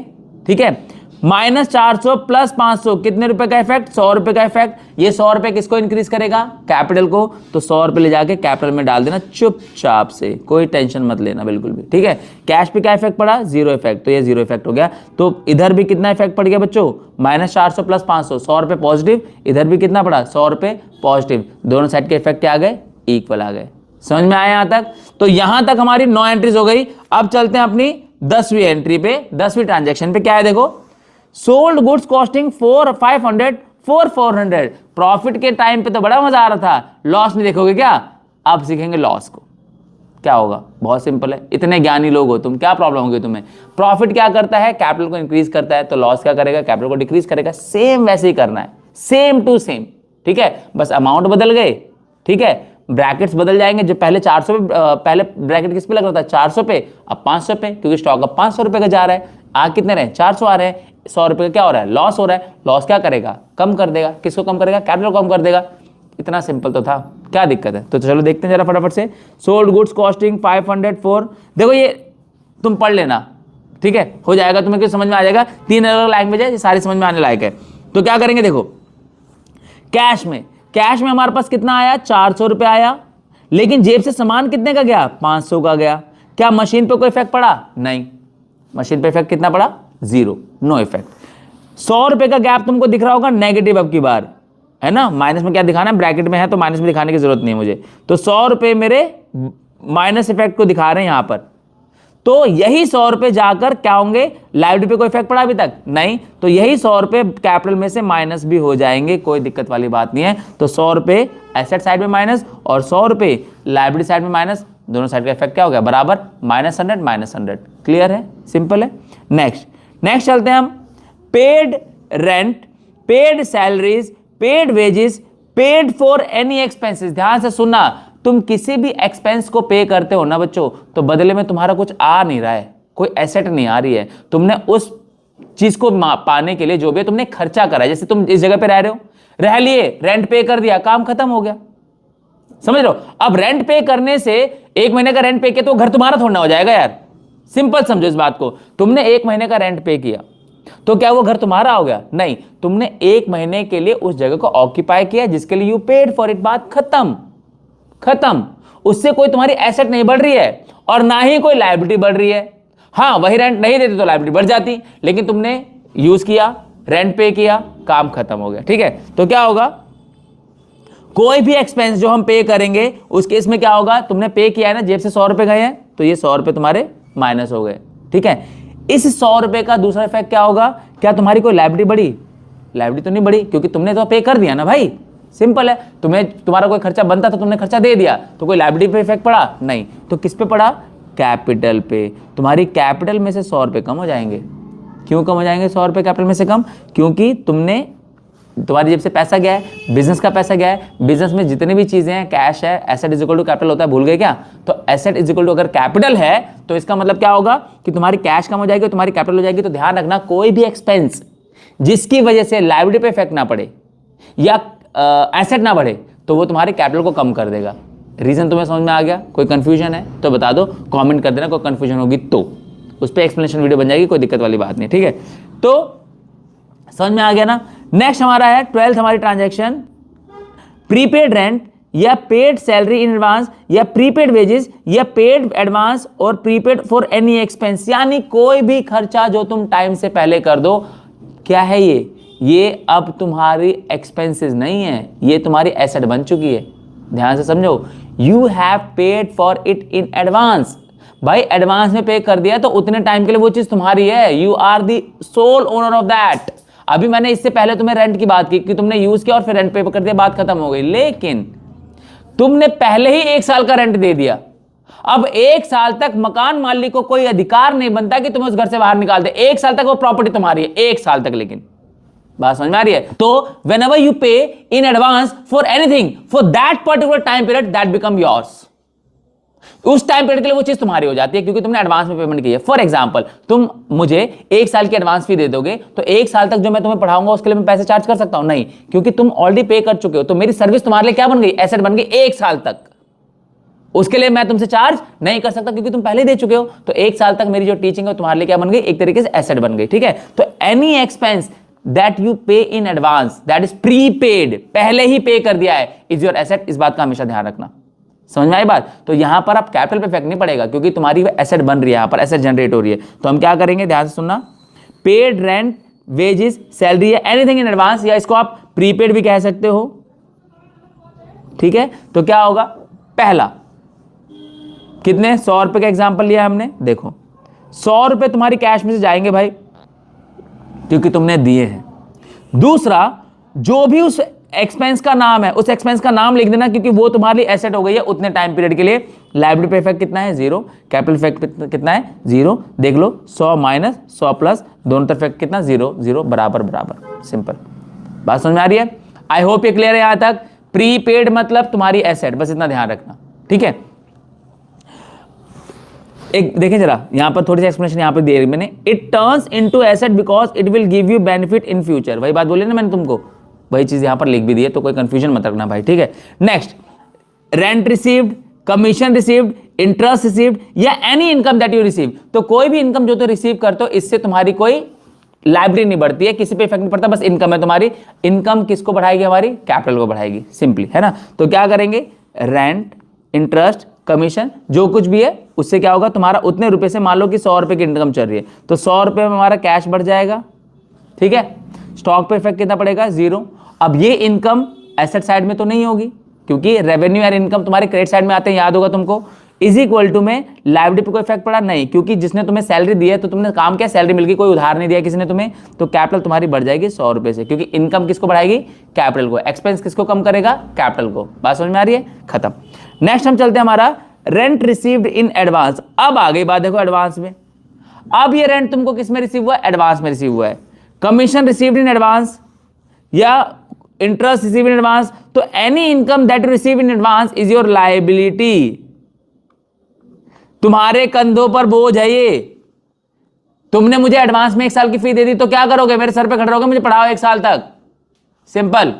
ठीक है। माइनस 400 प्लस 500, कितने रुपए का इफेक्ट? 100 रुपए का इफेक्ट। ये 100 रुपए किसको इंक्रीज करेगा? कैपिटल को। तो 100 रुपए ले जाके कैपिटल में डाल देना चुपचाप से, कोई टेंशन मत लेना बिल्कुल भी, ठीक है। कैश पे क्या इफेक्ट पड़ा? 0 इफेक्ट, तो ये 0 इफेक्ट हो गया। तो इधर भी कितना इफेक्ट पड़ गया बच्चों? माइनस 400 प्लस 500, 100 रुपए पॉजिटिव, इधर भी कितना पड़ा? 100 रुपए पॉजिटिव। दोनों साइड के इफेक्ट आ गए? इक्वल आ गए। समझ में आया यहां तक? तो यहां तक हमारी 9 एंट्रीज हो गई। अब चलते हैं अपनी 10वीं एंट्री पे, 10वीं ट्रांजैक्शन पे। क्या है देखो, sold goods costing 500 for 400। Profit के टाइम पे तो बड़ा मजा आ रहा था, लॉस नहीं देखोगे क्या? अब सीखेंगे लॉस को। क्या होगा? बहुत सिंपल है, इतने ज्ञानी लोग हो तुम, क्या प्रॉब्लम होगी तुम्हें? प्रॉफिट क्या करता है? कैपिटल को इंक्रीज करता है, तो लॉस क्या करेगा? कैपिटल को डिक्रीज करेगा। सेम वैसे ही करना है, सेम टू सेम, ठीक है। बस अमाउंट बदल गए, ठीक है, ब्रैकेट्स बदल जाएंगे। जो पहले 400 पे, पहले ब्रैकेट किस पे लग रहा था? 400 पे, अब 500 पे, क्योंकि स्टॉक अब 500 रुपए का जा रहा है। आ कितने रहे? 400 आ रहे हैं। 100 रुपए का क्या हो रहा है? लॉस हो रहा है। लॉस क्या करेगा? कम कर देगा। किसको कम करेगा? कैपिटल को कम कर देगा। इतना सिंपल तो था, क्या दिक्कत है? तो चलो देखते हैं जरा फटाफट से। सोल्ड गुड्स कॉस्टिंग 500 फॉर, देखो ये तुम पढ़ लेना, ठीक है, हो जाएगा तुम्हें, कुछ समझ में आ जाएगा। 3 अलग लैंग्वेज है, ये सारी समझ में आने लायक है। तो क्या करेंगे देखो, कैश में हमारे पास कितना आया? 400 रुपए आया, लेकिन जेब से सामान कितने का गया? 500 का गया। क्या मशीन पे कोई इफेक्ट पड़ा? नहीं। मशीन पे इफेक्ट कितना पड़ा? 0, नो इफेक्ट। 100 रुपए का गैप तुमको दिख रहा होगा नेगेटिव अब की बार, है ना, माइनस में क्या दिखाना है, ब्रैकेट में है तो माइनस में दिखाने की जरूरत नहीं है मुझे। तो 100 रुपए मेरे माइनस इफेक्ट को दिखा रहे हैं यहां पर। तो यही 100 रुपए जाकर क्या होंगे, लाइबिलिटी पे कोई इफेक्ट पड़ा अभी तक नहीं, तो यही 100 रुपए कैपिटल में से माइनस भी हो जाएंगे, कोई दिक्कत वाली बात नहीं है। तो 100 रुपए एसेट साइड में माइनस और 100 रुपए लाइबिलिटी साइड में माइनस, दोनों साइड का इफेक्ट क्या हो गया, बराबर -100 क्लियर है, सिंपल है। नेक्स्ट चलते हैं हम, paid rent, paid salaries, paid wages, paid for any expenses. ध्यान से सुनना, तुम किसी भी एक्सपेंस को पे करते हो ना बच्चों, तो बदले में तुम्हारा कुछ आ नहीं रहा है, कोई एसेट नहीं आ रही है, तुमने उस चीज को पाने के लिए जो भी तुमने खर्चा करा है। जैसे तुम इस जगह पे रह रहे हो, रह लिए, रेंट पे कर दिया, काम खत्म हो गया, समझ रहे हो। अब रेंट पे करने से, 1 महीने का रेंट पे किया तो घर तुम्हारा थोड़ा हो जाएगा यार, सिंपल समझो इस बात को। तुमने 1 महीने का रेंट पे किया तो क्या वो घर तुम्हारा हो गया, नहीं, तुमने 1 महीने के लिए उस जगह को ऑक्यूपाई किया जिसके लिए यू पेड फॉर इट, बात खत्म। उससे कोई तुम्हारी एसेट नहीं बढ़ रही है और ना ही कोई लायबिलिटी बढ़ रही है। हां, वही रेंट नहीं देते तो लायबिलिटी बढ़ जाती, लेकिन तुमने यूज किया, रेंट पे किया, काम खत्म हो गया, ठीक है। तो क्या होगा, कोई भी एक्सपेंस जो हम पे करेंगे उस केस में क्या होगा, तुमने पे किया है ना, जेब से 100 रुपए गए हैं तो ये 100 रुपए तुम्हारे माइनस हो गए, ठीक है। इस 100 रुपए का दूसरा इफेक्ट क्या होगा, क्या तुम्हारी कोई लायबिलिटी बढ़ी, लायबिलिटी तो नहीं बढ़ी, क्योंकि तुमने तो पे कर दिया ना भाई, सिंपल है। तुम्हारा कोई खर्चा बनता था, तुमने खर्चा दे दिया, तो कोई लायबिलिटी पे इफेक्ट पड़ा नहीं, तो किस पे पड़ा, कैपिटल पे। तुम्हारी कैपिटल में से 100 रुपए कम हो जाएंगे। क्यों कम हो जाएंगे 100 रुपए कैपिटल में से कम, क्योंकि तुम्हारी जेब से पैसा गया है, बिजनेस का पैसा गया है, बिजनेस में जितनी भी चीजें हैं, कैश है, asset is equal to capital होता है, भूल गए क्या। तो एसेट इज इक्वल टू अगर कैपिटल है तो इसका मतलब क्या होगा कि तुम्हारी कैश कम हो जाएगी, तुम्हारी कैपिटल हो जाएगी। तो ध्यान रखना, कोई भी एक्सपेंस जिसकी वजह से लायबिलिटी पे इफेक्ट ना पड़े या एसेट ना बढ़े तो वो तुम्हारे कैपिटल को कम कर देगा। रीजन तुम्हें समझ में आ गया, कोई कंफ्यूजन है तो बता दो, कमेंट कर देना, कोई कंफ्यूजन होगी तो उस पर एक्सप्लेनेशन वीडियो बन जाएगी, कोई दिक्कत वाली बात नहीं, ठीक है। तो समझ में आ गया ना। नेक्स्ट हमारा है 12th हमारी ट्रांजैक्शन, प्रीपेड रेंट या पेड सैलरी इन एडवांस या प्रीपेड वेजेस या पेड एडवांस और प्रीपेड फॉर एनी एक्सपेंस, यानी कोई भी खर्चा जो तुम टाइम से पहले कर दो। क्या है ये अब तुम्हारी एक्सपेंसेस नहीं है, ये तुम्हारी एसेट बन चुकी है। ध्यान से समझो, you have paid for it in advance. भाई एडवांस में पे कर दिया तो उतने टाइम के लिए वो चीज तुम्हारी है, you are the sole owner of that. अभी मैंने इससे पहले तुम्हें रेंट की बात की कि तुमने यूज किया और फिर रेंट पे कर दिया, बात खत्म हो गई। लेकिन तुमने पहले ही 1 साल का रेंट दे दिया, अब 1 साल तक मकान मालिक को कोई अधिकार नहीं बनता कि तुम्हें उस घर से बाहर निकाल दे। 1 साल तक वो प्रॉपर्टी तुम्हारी है, 1 साल तक। लेकिन बात समझ में आ रही है। तो whenever you pay in advance for anything for that particular time period, that become yours। उस टाइम पीरियड के लिए वो चीज तुम्हारी हो जाती है क्योंकि तुमने एडवांस में पेमेंट की है। फॉर एग्जांपल, तुम मुझे 1 साल की एडवांस फी दे दोगे तो 1 साल तक जो मैं तुम्हें पढ़ाऊंगा उसके लिए मैं पैसे चार्ज कर सकता हूं? नहीं, क्योंकि तुम ऑलरेडी पे कर चुके हो। तो मेरी सर्विस तुम्हारे लिए क्या बन गई, एसेट बन गई 1 साल तक। उसके लिए मैं तुमसे चार्ज नहीं कर सकता क्योंकि तुम पहले दे चुके हो। तो 1 साल तक मेरी जो टीचिंग है तुम्हारे लिए क्या बन गई, एक तरीके से एसेट बन गई। ठीक है, तो एनी एक्सपेंस दैट यू पे in advance, that is prepaid, पहले ही पे कर दिया है, इज योर एसेट। इस बात का हमेशा ध्यान रखना। समझ में आई बात? तो यहां पर आप कैपिटल पे इफेक्ट नहीं पड़ेगा क्योंकि तुम्हारी एसेट बन रही है, यहां पर एसेट जनरेट हो रही है। तो हम क्या करेंगे, ध्यान से सुनना, पेड रेंट, वेजेस, सैलरी या एनीथिंग इन एडवांस, या इसको आप प्रीपेड भी कह सकते हो। ठीक है, तो क्या होगा, पहला कितने 100 रुपए का एग्जांपल लिया हमने, देखो 100 रुपए तुम्हारी कैश में से जाएंगे भाई क्योंकि तुमने दिए हैं। दूसरा, जो भी उस एक्सपेंस का नाम है उस एक्सपेंस का नाम लिख देना क्योंकि वो तुम्हारे लिए एसेट हो गई है उतने टाइम पीरियड के लिए। लायबिलिटी पे इफेक्ट कितना है, 0। कैपिटल इफेक्ट कितना है, 0। देख लो 100 माइनस 100 प्लस, दोनों तरफ इफेक्ट कितना, 0 0 बराबर बराबर। सिंपल बात समझ में आ रही है? आई होप ये क्लियर है यहां तक। प्रीपेड मतलब तुम्हारी एसेट, बस इतना ध्यान रखना। ठीक है, एक देखें जरा, यहां पर थोड़ी सी एक्सप्लेनेशन यहां पर दे रही मैंने। It turns into asset because it will give you benefit in future. वही बात बोली ना मैंने तुमको, वही चीज यहां पर लिख भी दी है, तो कोई कंफ्यूजन मत रखना भाई। ठीक है, next, rent received, commission received, interest received या any income that you receive. तो कोई भी इनकम जो तो रिसीव करते हो इससे तुम्हारी कोई लायबिलिटी नहीं बढ़ती है, किसी पे इफेक्ट नहीं पड़ता, बस इनकम है तुम्हारी। इनकम किसको बढ़ाएगी, हमारी कैपिटल को बढ़ाएगी, सिंपली, है ना। तो क्या करेंगे, रेंट, इंटरेस्ट, कमीशन जो कुछ भी है उससे क्या होगा, तुम्हारा उतने रुपए से, मान लो कि 100 रुपए की इनकम चल रही है तो 100 रुपए में हमारा कैश बढ़ जाएगा। ठीक है, स्टॉक पे इफेक्ट कितना पड़ेगा, 0। अब ये इनकम एसेट साइड में तो नहीं होगी, क्योंकि रेवेन्यू और इनकम तुम्हारे क्रेडिट साइड में आते हैं, याद होगा तुमको। इज इक्वल टू में लायबिलिटी पे कोई इफेक्ट पड़ा नहीं, क्योंकि जिसने तुम्हें सैलरी दी है तो तुमने काम किया, सैलरी मिल गई, कोई उधार नहीं दिया किसी ने तुम्हें, तो कैपिटल तुम्हारी बढ़ जाएगी 100 रुपए से, क्योंकि इनकम किसको बढ़ाएगी, कैपिटल को, एक्सपेंस किसको कम करेगा, कैपिटल को। बात समझ में आ रही है, खत्म। नेक्स्ट हम चलते हैं हमारा रेंट रिसीव्ड इन एडवांस। अब आ गई बात, देखो एडवांस में, अब ये रेंट तुमको किस में रिसीव हुआ है, एडवांस में रिसीव हुआ है। कमीशन रिसीव्ड इन एडवांस या इंटरेस्ट रिसीव इन एडवांस, तो any income that you receive in advance is your liability. तुम्हारे कंधों पर बोझ है ये। तुमने मुझे एडवांस में 1 साल की फी दे दी तो क्या करोगे, मेरे सर पे खड़े रहोगे, मुझे पढ़ाओ 1 साल तक, सिंपल,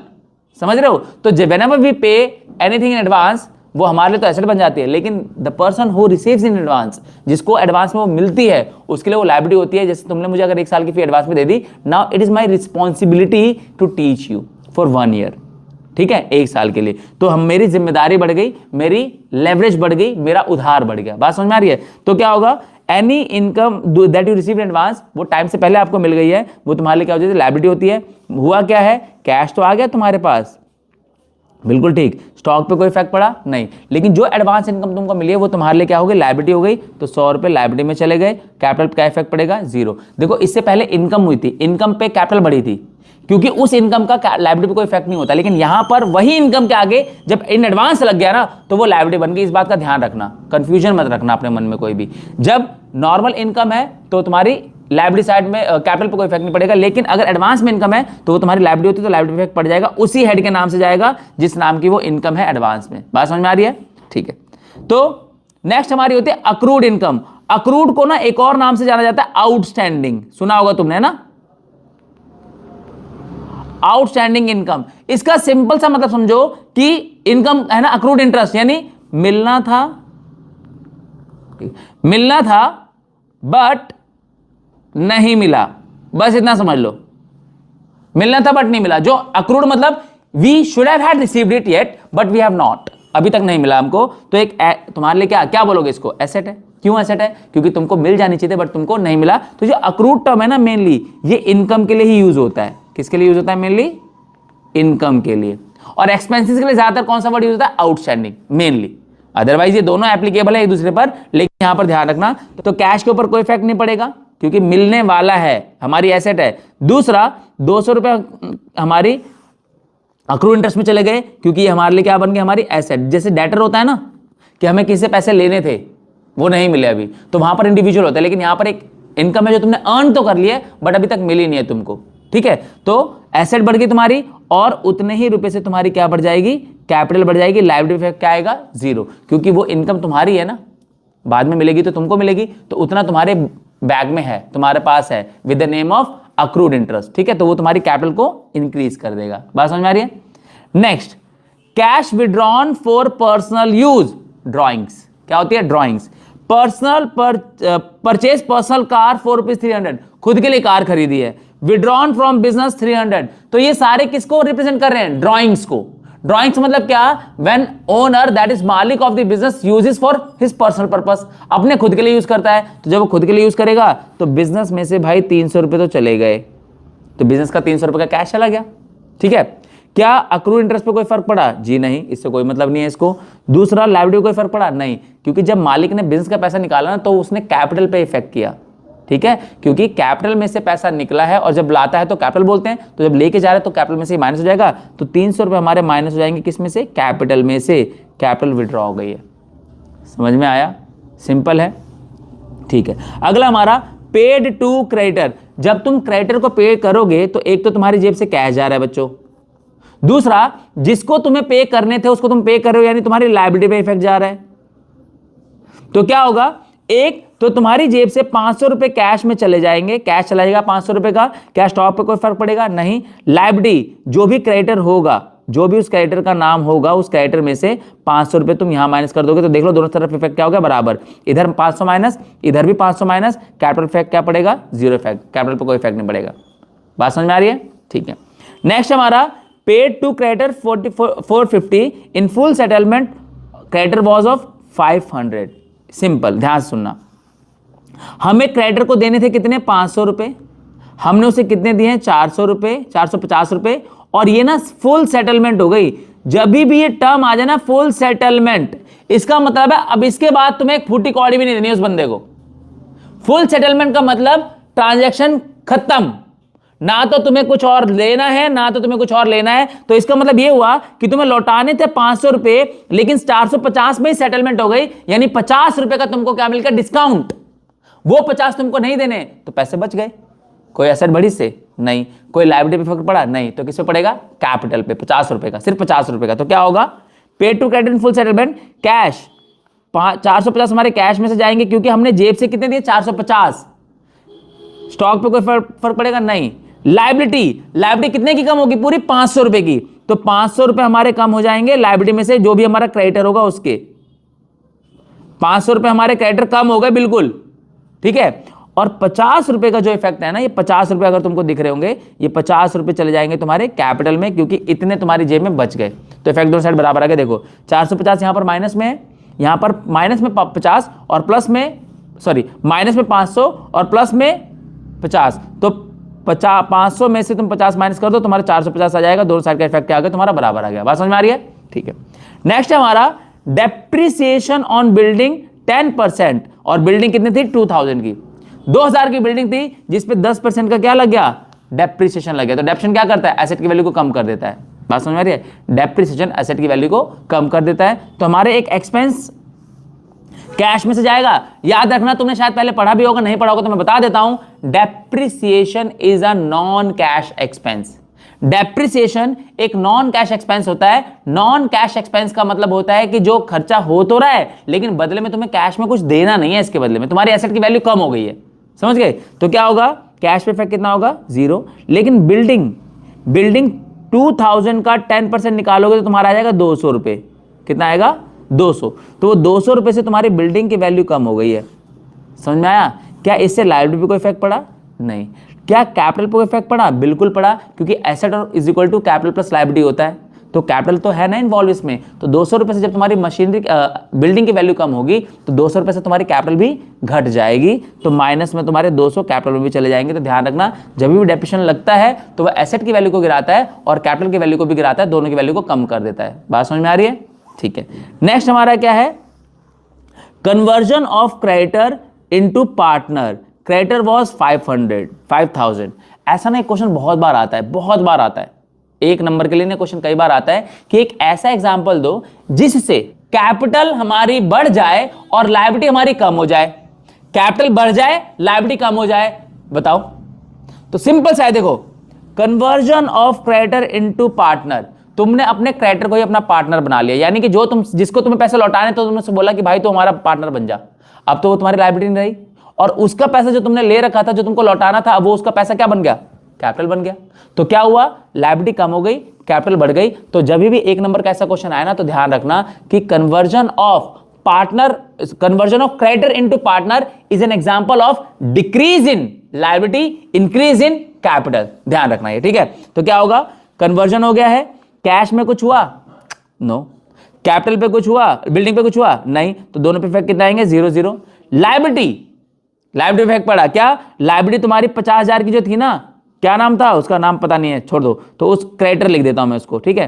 समझ रहे हो। तो whenever we pay anything in advance, वो हमारे लिए तो एसेट बन जाती है, लेकिन the person who receives in advance, जिसको एडवांस में वो मिलती है, उसके लिए वो लायबिलिटी होती है। जैसे तुमने मुझे अगर 1 साल की फी एडवांस में दे दी, now it is my responsibility to teach you for 1 year, ठीक है, 1 साल के लिए। तो हम, मेरी जिम्मेदारी बढ़ गई, मेरी लेवरेज बढ़ गई, मेरा उधार बढ़ गया। बात समझ में आ रही है। तो क्या होगा, any income that you receive in advance, वो टाइम से पहले आपको मिल गई है, वो तुम्हारे लिए क्या हो जाती है, लायबिलिटी होती है। हुआ क्या है, कैश तो आ गया तुम्हारे पास, बिल्कुल ठीक, स्टॉक पे कोई इफेक्ट पड़ा नहीं, लेकिन जो एडवांस इनकम तुमको मिली है वो तुम्हारे लिए क्या हो गई, लायबिलिटी हो गई। तो 100 रुपए लायबिलिटी में चले गए, कैपिटल पे क्या इफेक्ट पड़ेगा, 0। देखो इससे पहले इनकम हुई थी, इनकम पे कैपिटल बढ़ी थी, क्योंकि उस इनकम का लायबिलिटी पे कोई इफेक्ट नहीं होता, लेकिन यहां पर वही इनकम के आगे जब इन एडवांस लग गया ना, तो वो लायबिलिटी बन गई। इस बात का ध्यान रखना, कंफ्यूजन मत रखना अपने मन में कोई भी। जब नॉर्मल इनकम है तो तुम्हारी लायबिलिटी साइड में कैपिटल पे कोई इफेक्ट नहीं पड़ेगा, लेकिन अगर एडवांस में इनकम है तो वो तुम्हारी लायबिलिटी होती है, तो लायबिलिटी इफेक्ट पड़ जाएगा, उसी हेड के नाम से जाएगा जिस नाम की वो इनकम है एडवांस में। बात समझ में आ रही है, ठीक है। तो नेक्स्ट हमारी होती है अक्रूड इनकम। अक्रूड को ना एक और नाम से जाना जाता है आउटस्टैंडिंग, सुना होगा तुमने ना, आउटस्टैंडिंग इनकम। इसका सिंपल सा मतलब समझो कि इनकम है ना, अक्रूड इंटरेस्ट, यानी मिलना था बट नहीं मिला, बस इतना समझ लो, मिलना था बट नहीं मिला। जो अक्रूड मतलब we should have had received it yet but we have not, अभी तक नहीं मिला हमको, तो एक तुम्हारे लिए क्या क्या बोलोगे इसको, एसेट है। क्यों एसेट है, क्योंकि तुमको मिल जानी चाहिए बट तुमको नहीं मिला। तो जो अक्रूड टर्म है ना, मेनली ये इनकम के लिए ही यूज होता है। किसके लिए यूज होता है, मेनली इनकम के लिए। और एक्सपेंसेस के लिए ज्यादातर कौन सा वर्ड यूज होता है, आउटस्टैंडिंग मेनली। अदरवाइज ये दोनों एप्लीकेबल है एक दूसरे पर, लेकिन यहां पर ध्यान रखना, तो कैश के ऊपर कोई इफेक्ट नहीं पड़ेगा क्योंकि मिलने वाला है, हमारी एसेट है। दूसरा 200 रुपए हमारी अक्रूड इंटरेस्ट में चले गए, क्योंकि ये हमारे लिए क्या बन गई, हमारी एसेट। जैसे डेटर होता है ना, कि हमें किसी से पैसे लेने थे वो नहीं मिले अभी, तो वहां पर इंडिविजुअल होता है, लेकिन यहां पर एक इनकम है जो तुमने अर्न तो कर लिया है बट अभी तक मिली नहीं है तुमको, ठीक है। तो एसेट बढ़ गई तुम्हारी, और उतने ही रुपए से तुम्हारी क्या बढ़ जाएगी, कैपिटल बढ़ जाएगी। लायबिलिटी इफेक्ट क्या आएगा, 0, क्योंकि वो इनकम तुम्हारी है ना, बाद में मिलेगी तो तुमको मिलेगी, तो उतना तुम्हारे बैग में है, तुम्हारे पास है, with the name of accrued interest, ठीक है। तो वो तुम्हारी कैपिटल को इंक्रीज कर देगा। बात समझ में आ रही है। Next, cash withdrawn for personal use, drawings. क्या होती है, drawings. Personal purchase personal car ₹4,300, खुद के लिए कार खरीदी है। विड्रॉन फ्रॉम बिजनेस 300, तो ये सारे किसको रिप्रेजेंट कर रहे हैं, ड्रॉइंग्स को। ड्रॉइंग्स मतलब क्या, व्हेन ओनर दैट इज मालिक of the business uses for his personal purpose, अपने खुद के लिए यूज करता है। तो जब वो खुद के लिए यूज करेगा तो बिजनेस में से भाई 300 रुपए तो चले गए, तो बिजनेस का 300 रुपए का कैश चला गया, ठीक है। क्या अक्रूड इंटरेस्ट पे कोई फर्क पड़ा, जी नहीं, इससे कोई मतलब नहीं है इसको। दूसरा, लायबिलिटी कोई फर्क पड़ा, नहीं, क्योंकि जब मालिक ने बिजनेस का पैसा निकाला ना तो उसने कैपिटल पे इफेक्ट किया, ठीक है, क्योंकि कैपिटल में से पैसा निकला है, और जब लाता है तो कैपिटल बोलते हैं, तो जब लेके जा रहे हैं तो कैपिटल में से माइनस हो जाएगा, तो 300 रुपए हमारे माइनस हो जाएंगे, किस में से, कैपिटल में से। कैपिटल विड्रॉ हो गई है, समझ में आया, सिंपल है, ठीक है। अगला हमारा पेड टू क्रेडिटर। जब तुम क्रेडिटर को पे करोगे तो एक तो तुम्हारी जेब से कैश जा रहा है बच्चों, दूसरा जिसको तुम्हें पे करने थे उसको तुम पे कर रहे हो, यानी तुम्हारी लायबिलिटी पे इफेक्ट जा रहा है। तो क्या होगा, एक तो तुम्हारी जेब से 500 रुपए कैश में चले जाएंगे, कैश चला जाएगा 500 रुपए का, क्या स्टॉक पे कोई फर्क पड़ेगा, नहीं। लायबिलिटी, जो भी क्रेडिटर होगा, जो भी उस क्रेडिटर का नाम होगा, उस क्रेडिटर में से 500 रुपए तुम यहां माइनस कर दोगे, तो देख लो दोनों तरफ इफेक्ट क्या हो गया, बराबर। इधर 500 माइनस, इधर भी 500 माइनस, कैपिटल इफेक्ट क्या पड़ेगा, 0 इफेक्ट, कैपिटल पे कोई इफेक्ट नहीं पड़ेगा। बात समझ में आ रही है, ठीक है। नेक्स्ट हमारा paid to creditor 450 in full settlement, creditor was of 500। Simple, ध्यान से सुनना, हमें क्रेडिटर को देने थे कितने, 500 रुपए, हमने उसे कितने दिए हैं, 400 रुपए, 450 रुपए, और ये ना फुल सेटलमेंट हो गई। जब भी ये टर्म आ जाए ना फुल सेटलमेंट, इसका मतलब है अब इसके बाद तुम्हें एक फूटी कौड़ी भी नहीं देनी उस बंदे को। फुल सेटलमेंट का मतलब ट्रांजैक्शन खत्म, ना तो तुम्हें कुछ और लेना है ना तो तुम्हें कुछ और लेना है। तो इसका मतलब ये हुआ कि तुम्हें लौटाने थे 500 रुपए, लेकिन 450 में ही सेटलमेंट हो गई, यानी 50 रुपए का तुमको क्या मिल गया, डिस्काउंट। वो 50 तुमको नहीं देने तो पैसे बच गए। कोई एसेट बढ़ी से नहीं, कोई लायबिलिटी पे फर्क पड़ा नहीं, तो किस पे पड़ेगा, कैपिटल पे 50 रुपए का, सिर्फ 50 रुपए का। तो क्या होगा, pay to credit in full settlement cash 450 हमारे कैश में से जाएंगे, क्योंकि हमने जेब से कितने दिए 450। स्टॉक पे कोई फर्क पड़ेगा नहीं। लायबिलिटी कितने की कम होगी, पूरी 500 रुपए की। तो 500 रुपए हमारे कम हो जाएंगे लायबिलिटी में से, जो भी हमारा क्रेडिटर होगा उसके 500 रुपए हमारे क्रेडिटर कम हो गए बिल्कुल, ठीक है। और 50 रुपए का जो इफेक्ट है ना, ये 50 रुपए अगर तुमको दिख रहे होंगे, ये 50 रुपए चले जाएंगे तुम्हारे कैपिटल में, क्योंकि इतने तुम्हारी जेब में बच गए। तो इफेक्ट दोनों साइड बराबर आ गए। देखो 450 यहां पर माइनस में है, यहां पर माइनस में 50 और प्लस में, सॉरी माइनस में 500 और प्लस में 50। तो 500 में से तुम 50 माइनस कर दो, तुम्हारा 450 आ जाएगा। दोनों साइड का इफेक्ट क्या आ गया, तुम्हारा बराबर आ गया। बात समझ में आ रही है, ठीक है। नेक्स्ट है हमारा डेप्रिसिएशन ऑन बिल्डिंग 10%, और बिल्डिंग कितनी थी 2000 की, 2000 की बिल्डिंग थी, जिसपे 10% का क्या लग गया, डेप्रिसिएशन लग गया। तो डेप्रिसिएशन क्या करता है, एसेट की वैल्यू को कम कर देता है। बात समझ में आ रही है, डेप्रिसिएशन एसेट की वैल्यू को कम कर देता है। तो हमारे एक एक्सपेंस कैश में से जाएगा। याद रखना, तुमने शायद पहले पढ़ा भी होगा, नहीं पढ़ा होगा तो मैं बता देता हूं, depreciation is a non cash expense. Depreciation एक नॉन कैश एक्सपेंस होता है। नॉन कैश एक्सपेंस का मतलब होता है कि जो खर्चा हो तो रहा है, लेकिन बदले में तुम्हें कैश में कुछ देना नहीं है, इसके बदले में तुम्हारी एसेट की वैल्यू कम हो गई है। समझ गए, तो क्या होगा, कैश पे इफेक्ट कितना होगा, 0। लेकिन बिल्डिंग 2000 का 10% निकालोगे तो तुम्हारा आ जाएगा 200 रुपए। कितना आएगा, 200। तो वो 200 रुपए से तुम्हारी बिल्डिंग की वैल्यू कम हो गई है। समझ में आया, क्या इससे लायबिलिटी पे कोई इफेक्ट पड़ा, नहीं। क्या कैपिटल पे इफेक्ट पड़ा, बिल्कुल पड़ा, क्योंकि asset is equal to capital plus liability होता है। तो कैपिटल तो है ना इन्वॉल्व इसमें। तो 200 रुपए से जब तुम्हारी मशीनरी बिल्डिंग की वैल्यू कम होगी, तो 200 रुपए से तुम्हारी कैपिटल भी घट जाएगी। तो माइनस में तुम्हारे 200 कैपिटल में भी चले जाएंगे। तो ध्यान रखना, जब भी डेप्रिसिएशन लगता है तो वह एसेट की वैल्यू को गिराता है और कैपिटल की वैल्यू को भी गिराता है, दोनों की वैल्यू को कम कर देता है। बात समझ में आ रही है, ठीक है। नेक्स्ट हमारा क्या है, conversion of creditor into partner. Creditor was 5000। ऐसा ना एक क्वेश्चन बहुत बार आता है, बहुत बार आता है। एक नंबर के लिए ना क्वेश्चन कई बार आता है कि एक ऐसा एग्जांपल दो जिससे कैपिटल हमारी बढ़ जाए और लायबिलिटी हमारी कम हो जाए। कैपिटल बढ़ जाए, लायबिलिटी कम हो जाए, बताओ। तो सिंपल सा है, देखो, conversion of creditor into partner. तुमने अपने क्रेडिटर को ही अपना पार्टनर बना लिया, यानी कि जो जिसको तुम्हें पैसे लौटाने, तो तुमने उससे बोला कि भाई तो हमारा पार्टनर बन जा। अब तो वो तुम्हारी लायबिलिटी नहीं रही, और उसका पैसा जो तुमने ले रखा था, जो तुमको लौटाना था, अब वो उसका पैसा क्या बन गया, कैपिटल बन गया। तो क्या हुआ, लायबिलिटी कम हो गई, कैपिटल बढ़ गई। तो जब भी एक नंबर का ऐसा क्वेश्चन आए ना, तो ध्यान रखना कि conversion of creditor into partner is an example of decrease in liability, increase in capital. ध्यान रखना ये, ठीक है। तो क्या होगा, कन्वर्जन हो गया है, कैश में कुछ हुआ, नो। कैपिटल पे कुछ हुआ, बिल्डिंग पे कुछ हुआ, नहीं। तो दोनों पे इफेक्ट कितना आएंगे, 0 0। लायबिलिटी इफेक्ट पड़ा, क्या, लायबिलिटी तुम्हारी 50,000 की जो थी ना, क्या नाम था उसका, नाम पता नहीं है, छोड़ दो। तो उस क्रेडिटर लिख देता हूं मैं उसको, ठीक है।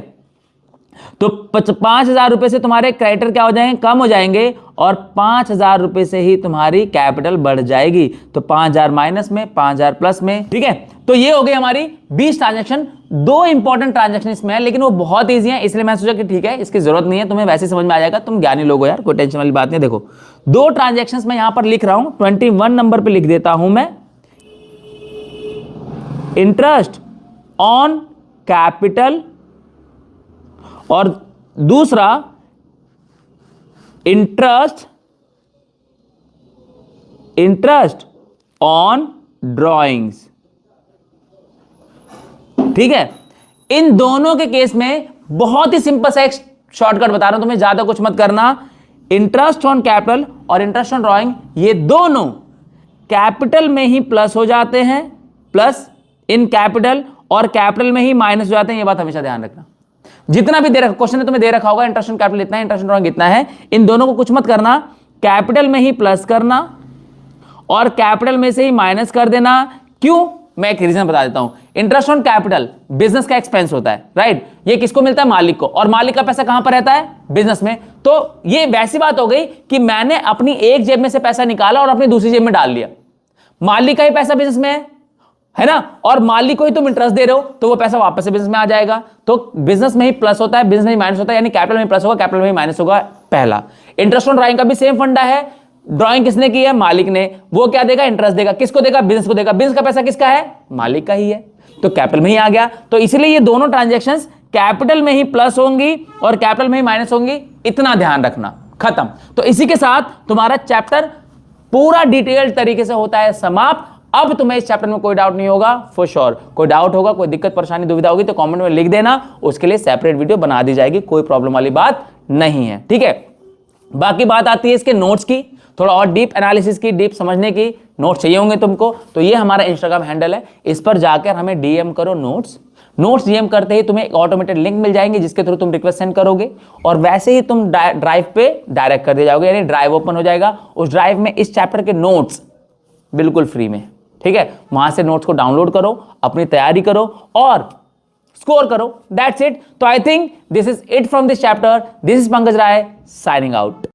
तो 5,000 रुपए से तुम्हारे क्रेडिटर क्या हो जाएंगे, कम हो जाएंगे, और 5,000 रुपए से ही तुम्हारी कैपिटल बढ़ जाएगी। तो 5,000 माइनस में, 5,000 प्लस में, ठीक है। तो ये हो गई हमारी 20 ट्रांजेक्शन। 2 इंपॉर्टेंट ट्रांजेक्शन इसमें है, लेकिन वो बहुत ईजी है, इसलिए मैं सोचा कि ठीक है, इसकी जरूरत नहीं है, तुम्हें वैसे समझ में आ जाएगा, तुम ज्ञानी लोग हो यार, कोई टेंशन वाली बात नहीं। देखो 2 ट्रांजेक्शन मैं यहां पर लिख रहा हूं, 21 नंबर पर लिख देता हूं मैं, इंटरेस्ट ऑन कैपिटल, और दूसरा इंटरेस्ट ऑन ड्रॉइंग्स। ठीक है, इन दोनों के केस में बहुत ही सिंपल सा एक शॉर्टकट बता रहा हूं, तुम्हें ज्यादा कुछ मत करना। इंटरेस्ट ऑन कैपिटल और इंटरेस्ट ऑन ड्रॉइंग, ये दोनों कैपिटल में ही प्लस हो जाते हैं, प्लस इन कैपिटल, और कैपिटल में ही माइनस हो जाते हैं। ये बात हमेशा ध्यान रखना। जितना भी क्वेश्चन में तुम्हें दे रखा होगा, इंटरेस्ट ऑन कैपिटल इतना है, इंटरेस्ट ऑन ड्रॉइंग इतना है, इन दोनों को कुछ मत करना, कैपिटल में ही प्लस करना और कैपिटल में से ही माइनस कर देना। क्यों, मैं एक रीजन बता देता हूं। इंटरेस्ट ऑन कैपिटल बिजनेस का एक्सपेंस होता है, राइट? ये किसको मिलता है? मालिक को। और मालिक का पैसा कहां पर रहता है? बिजनेस में। तो ये वैसी बात हो गई कि मैंने अपनी एक जेब में से पैसा निकाला और अपनी दूसरी जेब में डाल लिया। मालिक का ही पैसा बिजनेस में है ना, और मालिक को ही तुम इंटरेस्ट दे रहे हो, तो वो पैसा वापस से बिजनेस में आ जाएगा। तो बिजनेस में ही प्लस होता है, बिजनेस में ही माइनस होता है, यानी कैपिटल में प्लस होगा, कैपिटल में ही माइनस होगा। पहला इंटरेस्ट ऑन ड्राइंग का भी सेम फंडा है। ड्राइंग किसने की है? मालिक ने। वो क्या देगा? इंटरेस्ट देगा। किसको देगा? बिजनेस को देगा। बिजनेस का पैसा किसका है? मालिक का ही है, तो कैपिटल में ही आ गया। तो इसलिए ये दोनों ट्रांजैक्शंस कैपिटल में ही प्लस होंगी और कैपिटल में ही माइनस होंगी, इतना ध्यान रखना। खत्म। तो इसी के साथ तुम्हारा चैप्टर पूरा डिटेल्ड तरीके से होता है समाप्त। अब तुम्हें इस चैप्टर में कोई डाउट नहीं होगा फॉर श्योर। कोई डाउट होगा, कोई दिक्कत परेशानी दुविधा होगी तो कमेंट में लिख देना, उसके लिए सेपरेट वीडियो बना दी जाएगी, कोई प्रॉब्लम वाली बात नहीं है, ठीक है। बाकी बात आती है इसके नोट्स की, थोड़ा और डीप एनालिसिस की, डीप समझने की। नोट्स चाहिए होंगे तुमको तो ये हमारा इंस्टाग्राम हैंडल है, इस पर जाकर हमें डीएम करो नोट्स डीएम करते ही तुम्हें ऑटोमेटेड लिंक मिल जाएंगे जिसके थ्रू तुम रिक्वेस्ट सेंड करोगे और वैसे ही तुम ड्राइव पे डायरेक्ट कर दिए जाओगे, यानी ड्राइव ओपन हो जाएगा। उस ड्राइव में इस चैप्टर के नोट्स बिल्कुल फ्री में, ठीक है। वहां से नोट्स को डाउनलोड करो, अपनी तैयारी करो और स्कोर करो, दैट्स इट। तो I think this is it from this chapter. This is Pankaj Rai signing out.